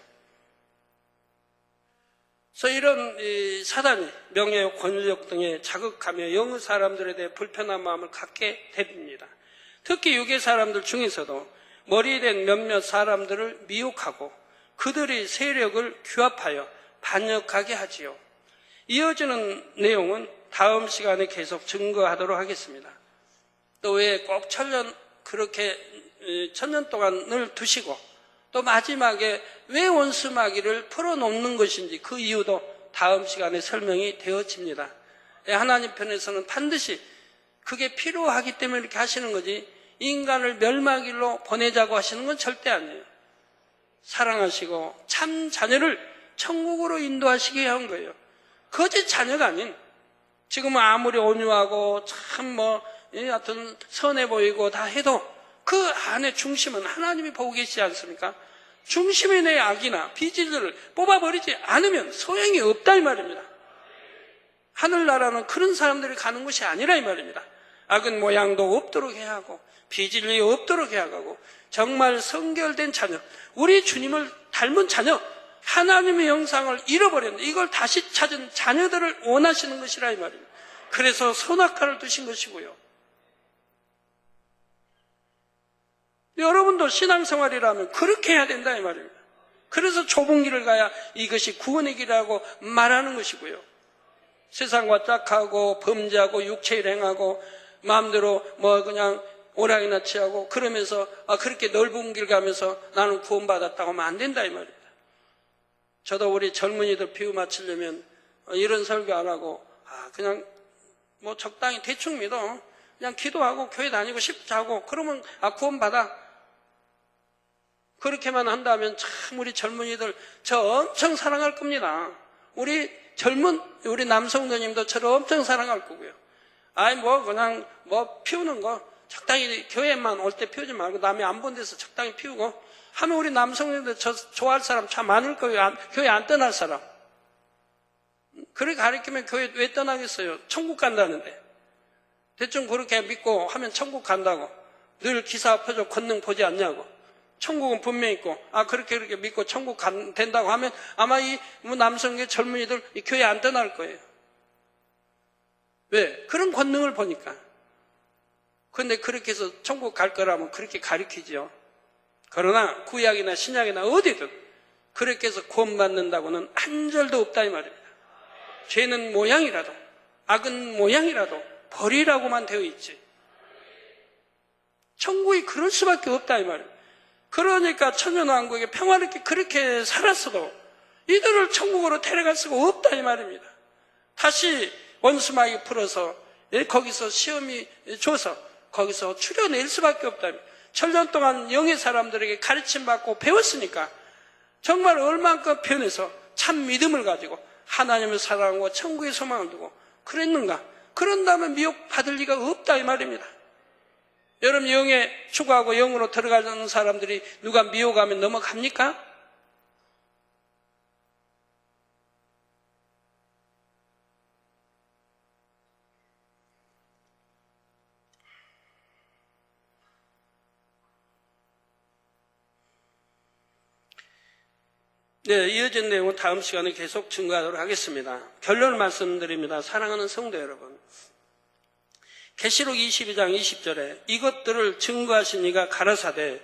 S2: 그래서 이런 사단이 명예욕, 권력 등에 자극하며 영의 사람들에 대해 불편한 마음을 갖게 됩니다. 특히 육의 사람들 중에서도 머리된 몇몇 사람들을 미혹하고 그들의 세력을 규합하여 반역하게 하지요. 이어지는 내용은 다음 시간에 계속 증거하도록 하겠습니다. 또 왜 꼭 천년 동안을 두시고 또 마지막에 왜 원수마귀를 풀어놓는 것인지 그 이유도 다음 시간에 설명이 되어집니다. 하나님 편에서는 반드시 그게 필요하기 때문에 이렇게 하시는 거지 인간을 멸망길로 보내자고 하시는 건 절대 아니에요. 사랑하시고 참 자녀를 천국으로 인도하시게 한 거예요. 거짓 자녀가 아닌 지금은 아무리 온유하고 참 하여튼 선해 보이고 다 해도 그 안에 중심은 하나님이 보고 계시지 않습니까? 중심이 내 악이나 비질들을 뽑아버리지 않으면 소용이 없다 이 말입니다. 하늘나라는 그런 사람들이 가는 곳이 아니라 이 말입니다. 악은 모양도 없도록 해야 하고 비질이 없도록 해야 하고 정말 성결된 자녀, 우리 주님을 닮은 자녀, 하나님의 형상을 잃어버렸는데 이걸 다시 찾은 자녀들을 원하시는 것이라 이 말입니다. 그래서 선악과를 두신 것이고요. 여러분도 신앙생활이라면 그렇게 해야 된다 이 말입니다. 그래서 좁은 길을 가야 이것이 구원의 길이라고 말하는 것이고요. 세상과 짝하고 범죄하고 육체일 행하고 마음대로 그냥 오락이나 취하고 그러면서 그렇게 넓은 길 가면서 나는 구원받았다고 하면 안 된다 이 말입니다. 저도 우리 젊은이들 비유 맞추려면 이런 설교 안 하고 그냥 적당히 대충 믿어. 그냥 기도하고 교회 다니고 십자고 그러면 구원받아. 그렇게만 한다면 참 우리 젊은이들 저 엄청 사랑할 겁니다. 우리 남성도님도 저를 엄청 사랑할 거고요. 그냥 피우는 거 적당히 교회만 올 때 피우지 말고 남이 안 본 데서 적당히 피우고 하면 우리 남성님들 저 좋아할 사람 참 많을 거예요. 교회 안 떠날 사람. 그렇게 가르치면 교회 왜 떠나겠어요? 천국 간다는데. 대충 그렇게 믿고 하면 천국 간다고. 늘 기사 표적 권능 보지 않냐고. 천국은 분명히 있고 그렇게 믿고 천국 된다고 하면 아마 이 남성의 젊은이들 이 교회 안 떠날 거예요. 왜? 그런 권능을 보니까. 그런데 그렇게 해서 천국 갈 거라면 그렇게 가르치죠. 그러나 구약이나 신약이나 어디든 그렇게 해서 구원받는다고는 한 절도 없다 이 말입니다. 죄는 모양이라도 악은 모양이라도 벌이라고만 되어 있지. 천국이 그럴 수밖에 없다 이 말이에요. 그러니까 천년왕국에 평화롭게 그렇게 살았어도 이들을 천국으로 데려갈 수가 없다 이 말입니다. 다시 원수마귀 풀어서 거기서 시험이 줘서 거기서 추려낼 수밖에 없다. 천년 동안 영의 사람들에게 가르침받고 배웠으니까 정말 얼만큼 변해서 참 믿음을 가지고 하나님을 사랑하고 천국의 소망을 두고 그랬는가? 그런다면 미혹받을 리가 없다 이 말입니다. 여러분 영에 추구하고 영으로 들어가는 사람들이 누가 미혹하면 넘어갑니까? 네, 이어진 내용은 다음 시간에 계속 증거하도록 하겠습니다. 결론을 말씀드립니다. 사랑하는 성도 여러분. 계시록 22장 20절에 이것들을 증거하신 이가 가라사대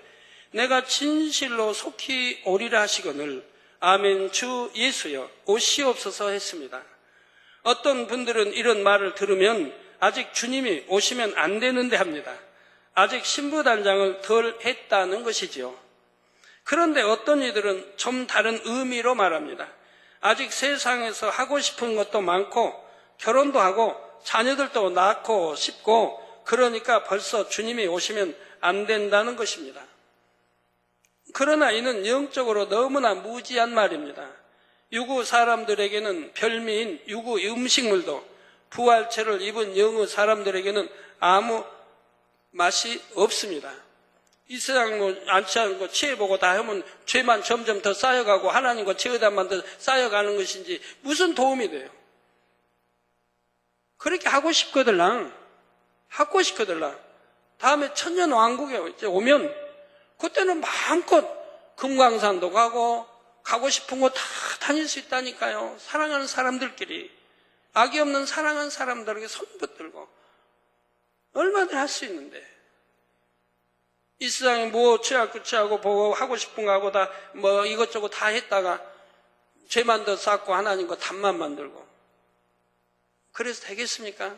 S2: 내가 진실로 속히 오리라 하시거늘 아멘 주 예수여 오시옵소서 했습니다. 어떤 분들은 이런 말을 들으면 아직 주님이 오시면 안 되는데 합니다. 아직 신부단장을 덜 했다는 것이지요. 그런데 어떤 이들은 좀 다른 의미로 말합니다. 아직 세상에서 하고 싶은 것도 많고 결혼도 하고 자녀들도 낳고 싶고 그러니까 벌써 주님이 오시면 안 된다는 것입니다. 그러나 이는 영적으로 너무나 무지한 말입니다. 유구 사람들에게는 별미인 유구 음식물도 부활체를 입은 영의 사람들에게는 아무 맛이 없습니다. 이 세상 안치 않고 취해보고 다 하면 죄만 점점 더 쌓여가고 하나님과 죄의담만 더 쌓여가는 것인지 무슨 도움이 돼요? 그렇게 하고 싶거들랑 다음에 천년왕국에 오면 그때는 마음껏 금강산도 가고 싶은 곳 다 다닐 수 있다니까요. 사랑하는 사람들끼리 악이 없는 사랑하는 사람들에게 손 붙들고 얼마나 할 수 있는데 이 세상에 뭐 취하고 보고 하고 싶은 거 하고 다 뭐 이것저것 다 했다가 죄만 더 쌓고 하나님과 담만 만들고 그래서 되겠습니까?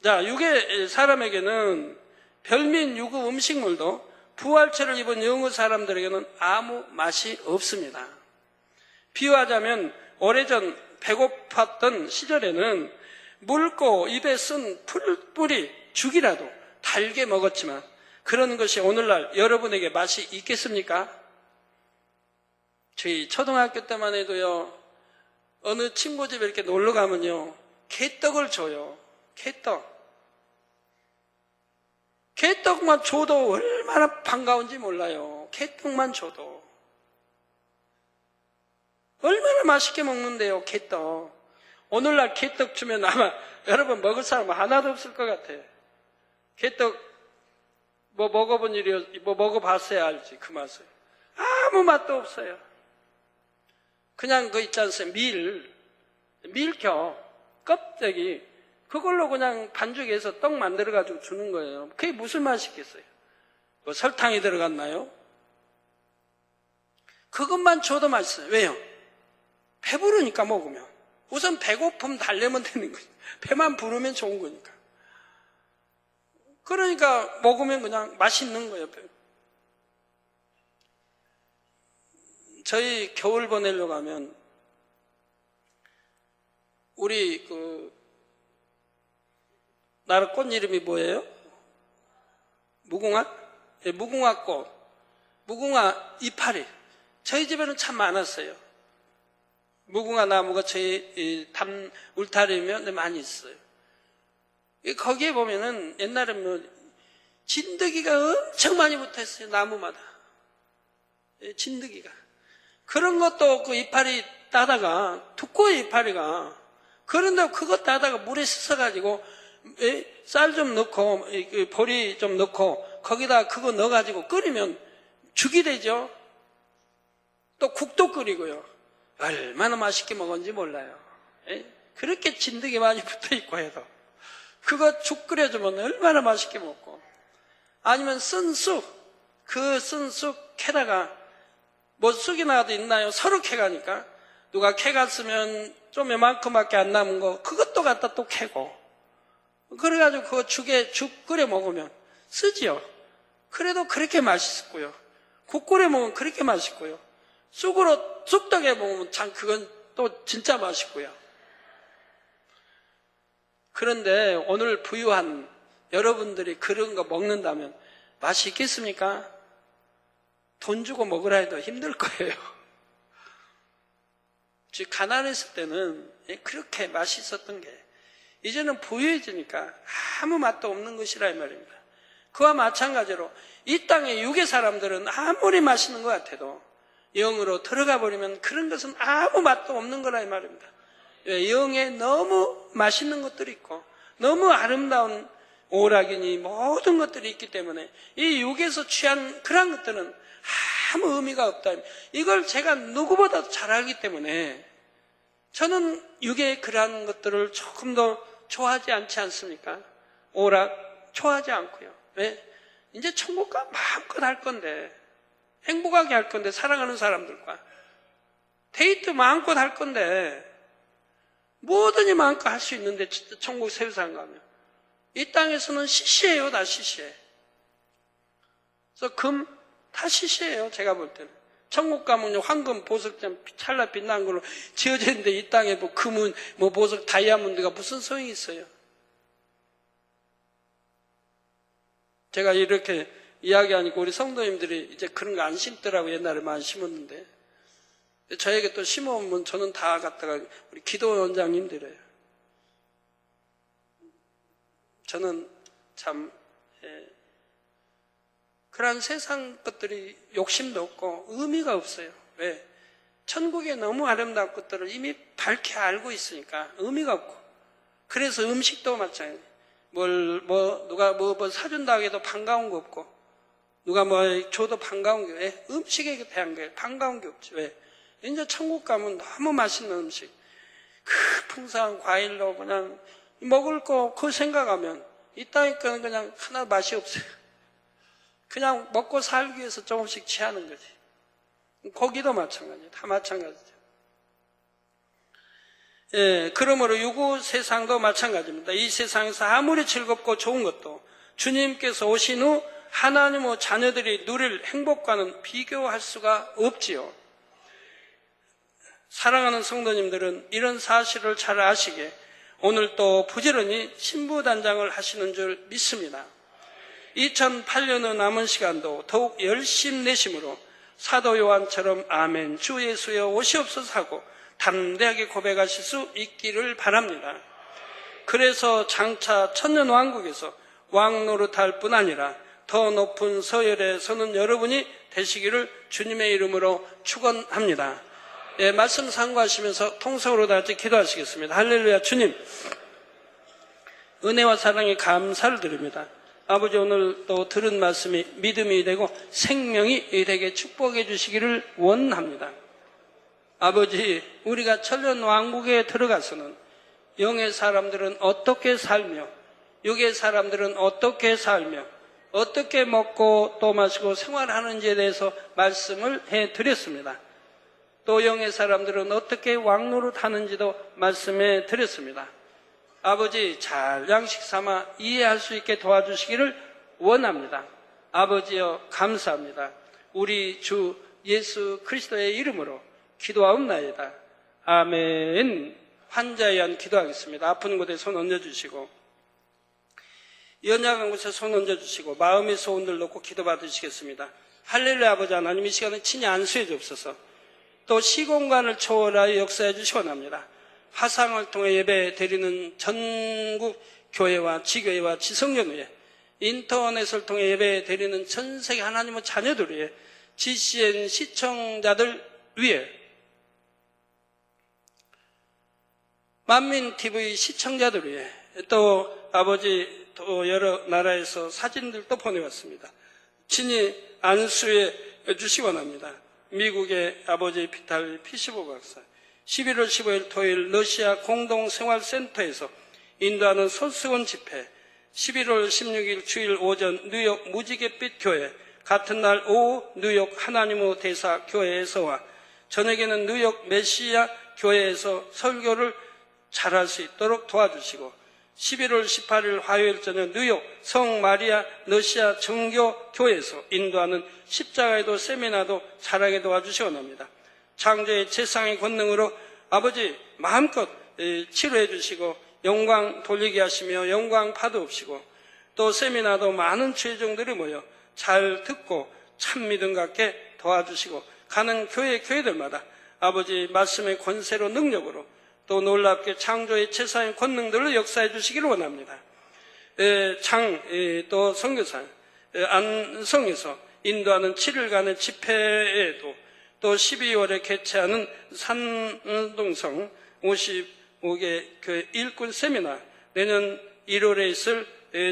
S2: 자, 육의 사람에게는 별미인 유구 음식물도 부활체를 입은 영의 사람들에게는 아무 맛이 없습니다. 비유하자면 오래전 배고팠던 시절에는 묽고 입에 쓴 풀뿌리 죽이라도 달게 먹었지만 그런 것이 오늘날 여러분에게 맛이 있겠습니까? 저희 초등학교 때만 해도요, 어느 친구 집에 이렇게 놀러 가면요, 개떡을 줘요. 개떡만 줘도 얼마나 반가운지 몰라요. 개떡만 줘도. 얼마나 맛있게 먹는데요, 개떡. 오늘날 개떡 주면 아마 여러분 먹을 사람 하나도 없을 것 같아요. 개떡 뭐 먹어본 일이 뭐 먹어봤어야 알지 그 맛을. 아무 맛도 없어요. 그냥 그 있지 않습니까? 밀켜 껍데기 그걸로 그냥 반죽해서 떡 만들어가지고 주는 거예요. 그게 무슨 맛이 있겠어요? 뭐 설탕이 들어갔나요? 그것만 줘도 맛있어요. 왜요? 배부르니까 먹으면. 우선 배고픔 달래면 되는 거죠. 배만 부르면 좋은 거니까. 그러니까 먹으면 그냥 맛있는 거예요. 저희 겨울 보내려고 하면 우리 나라 꽃 이름이 뭐예요? 무궁화? 네, 무궁화꽃. 무궁화 이파리. 저희 집에는 참 많았어요. 무궁화 나무가 저희 담 울타리면 많이 있어요. 거기에 보면은 옛날에 뭐 진드기가 엄청 많이 붙어있어요. 나무마다. 진드기가. 그런 것도 그 이파리 따다가 두꺼운 이파리가 그런데 그것 따다가 물에 씻어가지고 쌀 좀 넣고 보리 좀 넣고 거기다 그거 넣어가지고 끓이면 죽이 되죠. 또 국도 끓이고요. 얼마나 맛있게 먹었는지 몰라요. 그렇게 진드기 많이 붙어있고 해도 그거 죽 끓여주면 얼마나 맛있게 먹고 아니면 쓴 쑥 그 쓴 쑥 캐다가 뭐 쑥이나 도 있나요? 서로 캐가니까 누가 캐갔으면 좀 요만큼밖에 안 남은 거 그것도 갖다 또 캐고 그래가지고 그 죽에 죽 끓여 먹으면 쓰지요. 그래도 그렇게 맛있고요. 국 끓여 먹으면 그렇게 맛있고요. 쑥으로 쑥떡에 먹으면 참 그건 또 진짜 맛있고요. 그런데 오늘 부유한 여러분들이 그런 거 먹는다면 맛이 있겠습니까? 돈 주고 먹으라 해도 힘들 거예요. 즉 가난했을 때는 그렇게 맛있었던 게 이제는 부유해지니까 아무 맛도 없는 것이라 이 말입니다. 그와 마찬가지로 이 땅의 육의 사람들은 아무리 맛있는 것 같아도 영으로 들어가 버리면 그런 것은 아무 맛도 없는 거라 이 말입니다. 영에 너무 맛있는 것들이 있고 너무 아름다운 오락이니 모든 것들이 있기 때문에 이 육에서 취한 그런 것들은 아무 의미가 없다. 이걸 제가 누구보다도 잘 알기 때문에 저는 육의 그러한 것들을 조금 더 좋아하지 않지 않습니까? 오락 좋아하지 않고요. 왜? 이제 천국 가 마음껏 할 건데 행복하게 할 건데 사랑하는 사람들과 데이트 마음껏 할 건데 뭐든지 마음껏 할 수 있는데 진짜 천국 세상 가면 이 땅에서는 시시해요. 다 시시해. 그래서 금 다 시시해요. 제가 볼 때는. 천국 가면 황금, 보석, 찰나 빛나는 걸로 지어져 있는데 이 땅에 뭐 금은, 뭐 보석, 다이아몬드가 무슨 소용이 있어요? 제가 이렇게 이야기하니까 우리 성도님들이 이제 그런 거 안 심더라고. 옛날에 많이 심었는데. 저에게 또 심어오면 저는 다 갖다가 우리 기도원장님들이에요. 저는 참 그러한 세상 것들이 욕심도 없고 의미가 없어요. 왜? 천국의 너무 아름다운 것들을 이미 밝게 알고 있으니까 의미가 없고. 그래서 음식도 마찬가지예요. 누가 뭐 사준다고 해도 반가운 거 없고, 누가 뭐 줘도 반가운 게, 왜? 음식에 대한 게 반가운 게 없지. 왜? 이제 천국 가면 너무 맛있는 음식, 그 풍성한 과일로 그냥 먹을 거 그 생각하면 이 땅에 거는 그냥 하나 맛이 없어요. 그냥 먹고 살기 위해서 조금씩 취하는 거지. 고기도 마찬가지예요. 다 마찬가지죠. 예, 그러므로 유구 세상도 마찬가지입니다. 이 세상에서 아무리 즐겁고 좋은 것도 주님께서 오신 후 하나님의 자녀들이 누릴 행복과는 비교할 수가 없지요. 사랑하는 성도님들은 이런 사실을 잘 아시게 오늘 또 부지런히 신부단장을 하시는 줄 믿습니다. 2008년의 남은 시간도 더욱 열심내심으로 사도 요한처럼 아멘 주 예수여 오시옵소서 하고 담대하게 고백하실 수 있기를 바랍니다. 그래서 장차 천년왕국에서 왕노릇할 뿐 아니라 더 높은 서열에 서는 여러분이 되시기를 주님의 이름으로 축원합니다. 예, 말씀 상고하시면서 통성으로 다 같이 기도하시겠습니다. 할렐루야. 주님, 은혜와 사랑에 감사를 드립니다. 아버지, 오늘 또 들은 말씀이 믿음이 되고 생명이 되게 축복해 주시기를 원합니다. 아버지, 우리가 천년왕국에 들어가서는 영의 사람들은 어떻게 살며 육의 사람들은 어떻게 살며 어떻게 먹고 또 마시고 생활하는지에 대해서 말씀을 해드렸습니다. 또 영의 사람들은 어떻게 왕노릇 하는지도 말씀해 드렸습니다. 아버지, 잘 양식 삼아 이해할 수 있게 도와주시기를 원합니다. 아버지여, 감사합니다. 우리 주 예수 그리스도의 이름으로 기도하옵나이다. 아멘. 환자에 의한 기도하겠습니다. 아픈 곳에 손 얹어주시고, 연약한 곳에 손 얹어주시고, 마음의 소원들 놓고 기도 받으시겠습니다. 할렐루야. 아버지 하나님, 이 시간에 친히 안수해 주옵소서. 또 시공간을 초월하여 역사해 주시기 원합니다. 화상을 통해 예배 드리는 전국 교회와 지교회와 지성전회, 인터넷을 통해 예배 드리는 전 세계 하나님의 자녀들 위해, GCN 시청자들 위해, 만민TV 시청자들 위해, 또 아버지 또 여러 나라에서 사진들도 보내왔습니다. 친히 안수해 주시기 원합니다. 미국의 아버지 비탈 피시보 박사, 11월 15일 토요일 러시아 공동생활센터에서 인도하는 손수건 집회, 11월 16일 주일 오전 뉴욕 무지갯빛 교회, 같은 날 오후 뉴욕 하나님의 대사 교회에서와 저녁에는 뉴욕 메시아 교회에서 설교를 잘할 수 있도록 도와주시고, 11월 18일 화요일 저녁 뉴욕 성 마리아 러시아 정교교회에서 인도하는 십자가의도 세미나도 잘하게 도와주시 원합니다. 창조의 재상의 권능으로 아버지 마음껏 치료해 주시고 영광 돌리게 하시며 영광 파도옵시고, 또 세미나도 많은 최종들이 모여 잘 듣고 참 믿음 갖게 도와주시고, 가는 교회들마다 아버지 말씀의 권세로 능력으로 또 놀랍게 창조의 최상의 권능들로 역사해 주시기를 원합니다. 또 선교사 안성에서 인도하는 7일간의 집회에도, 또 12월에 개최하는 산동성 55개 교회 일꾼 세미나, 내년 1월에 있을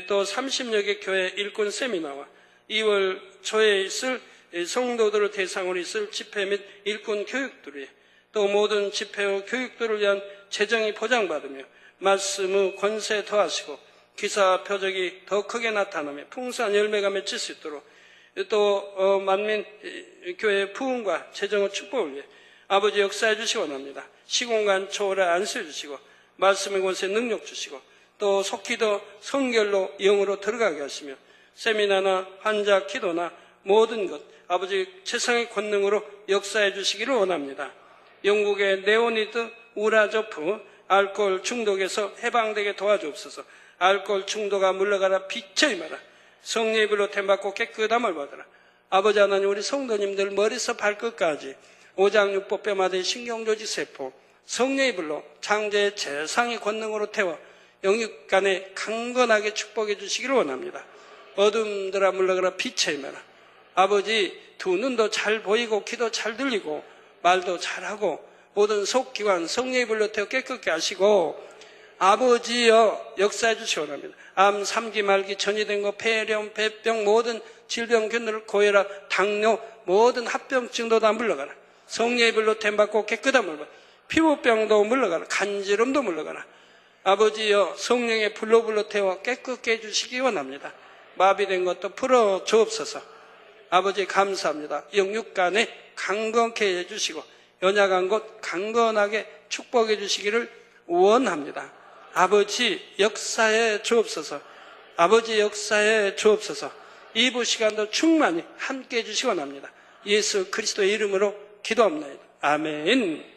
S2: 또 30여 개 교회 일꾼 세미나와 2월 초에 있을 성도들을 대상으로 있을 집회 및 일꾼 교육들이, 또 모든 집회와 교육들을 위한 재정이 보장받으며 말씀의 권세 더하시고 기사 표적이 더 크게 나타나며 풍성한 열매가 맺힐 수 있도록, 또 만민 교회의 부흥과 재정의 축복을 위해 아버지 역사해 주시기 원합니다. 시공간 초월에 안수해 주시고 말씀의 권세 능력 주시고, 또 속히 더 성결로 영으로 들어가게 하시며 세미나나 환자 기도나 모든 것 아버지 최상의 권능으로 역사해 주시기를 원합니다. 영국의 네오니드 우라조프 알코올 중독에서 해방되게 도와주옵소서. 알코올 중독아 물러가라, 빛의 임하라. 성령의 불로 템받고 깨끗함을 받으라. 아버지 하나님, 우리 성도님들 머리서 발끝까지 오장육부 뼈마다 신경조직 세포 성령의 불로 창조의 최상의 권능으로 태워 영육간에 강건하게 축복해 주시기를 원합니다. 어둠들아 물러가라, 빛의 임하라. 아버지, 두 눈도 잘 보이고 귀도 잘 들리고 말도 잘하고 모든 속기관 성령의 불로 태워 깨끗게 하시고, 아버지여 역사해 주시기 원합니다. 암, 3기, 말기, 전이된 거, 폐렴, 배병, 모든 질병, 균열, 고혈압, 당뇨, 모든 합병증도 다 물러가라. 성령의 불로 템받고 깨끗함을 받아. 피부병도 물러가라. 간지럼도 물러가라. 아버지여 성령의 불로 태워 깨끗게 해주시기 원합니다. 마비된 것도 풀어 주옵소서. 아버지 감사합니다. 영육간에 강건케 해주시고 연약한 곳 강건하게 축복해 주시기를 원합니다. 아버지 역사에 주옵소서. 아버지 역사에 주옵소서. 2부 시간도 충만히 함께 해주시기 원합니다. 예수 그리스도의 이름으로 기도합니다. 아멘.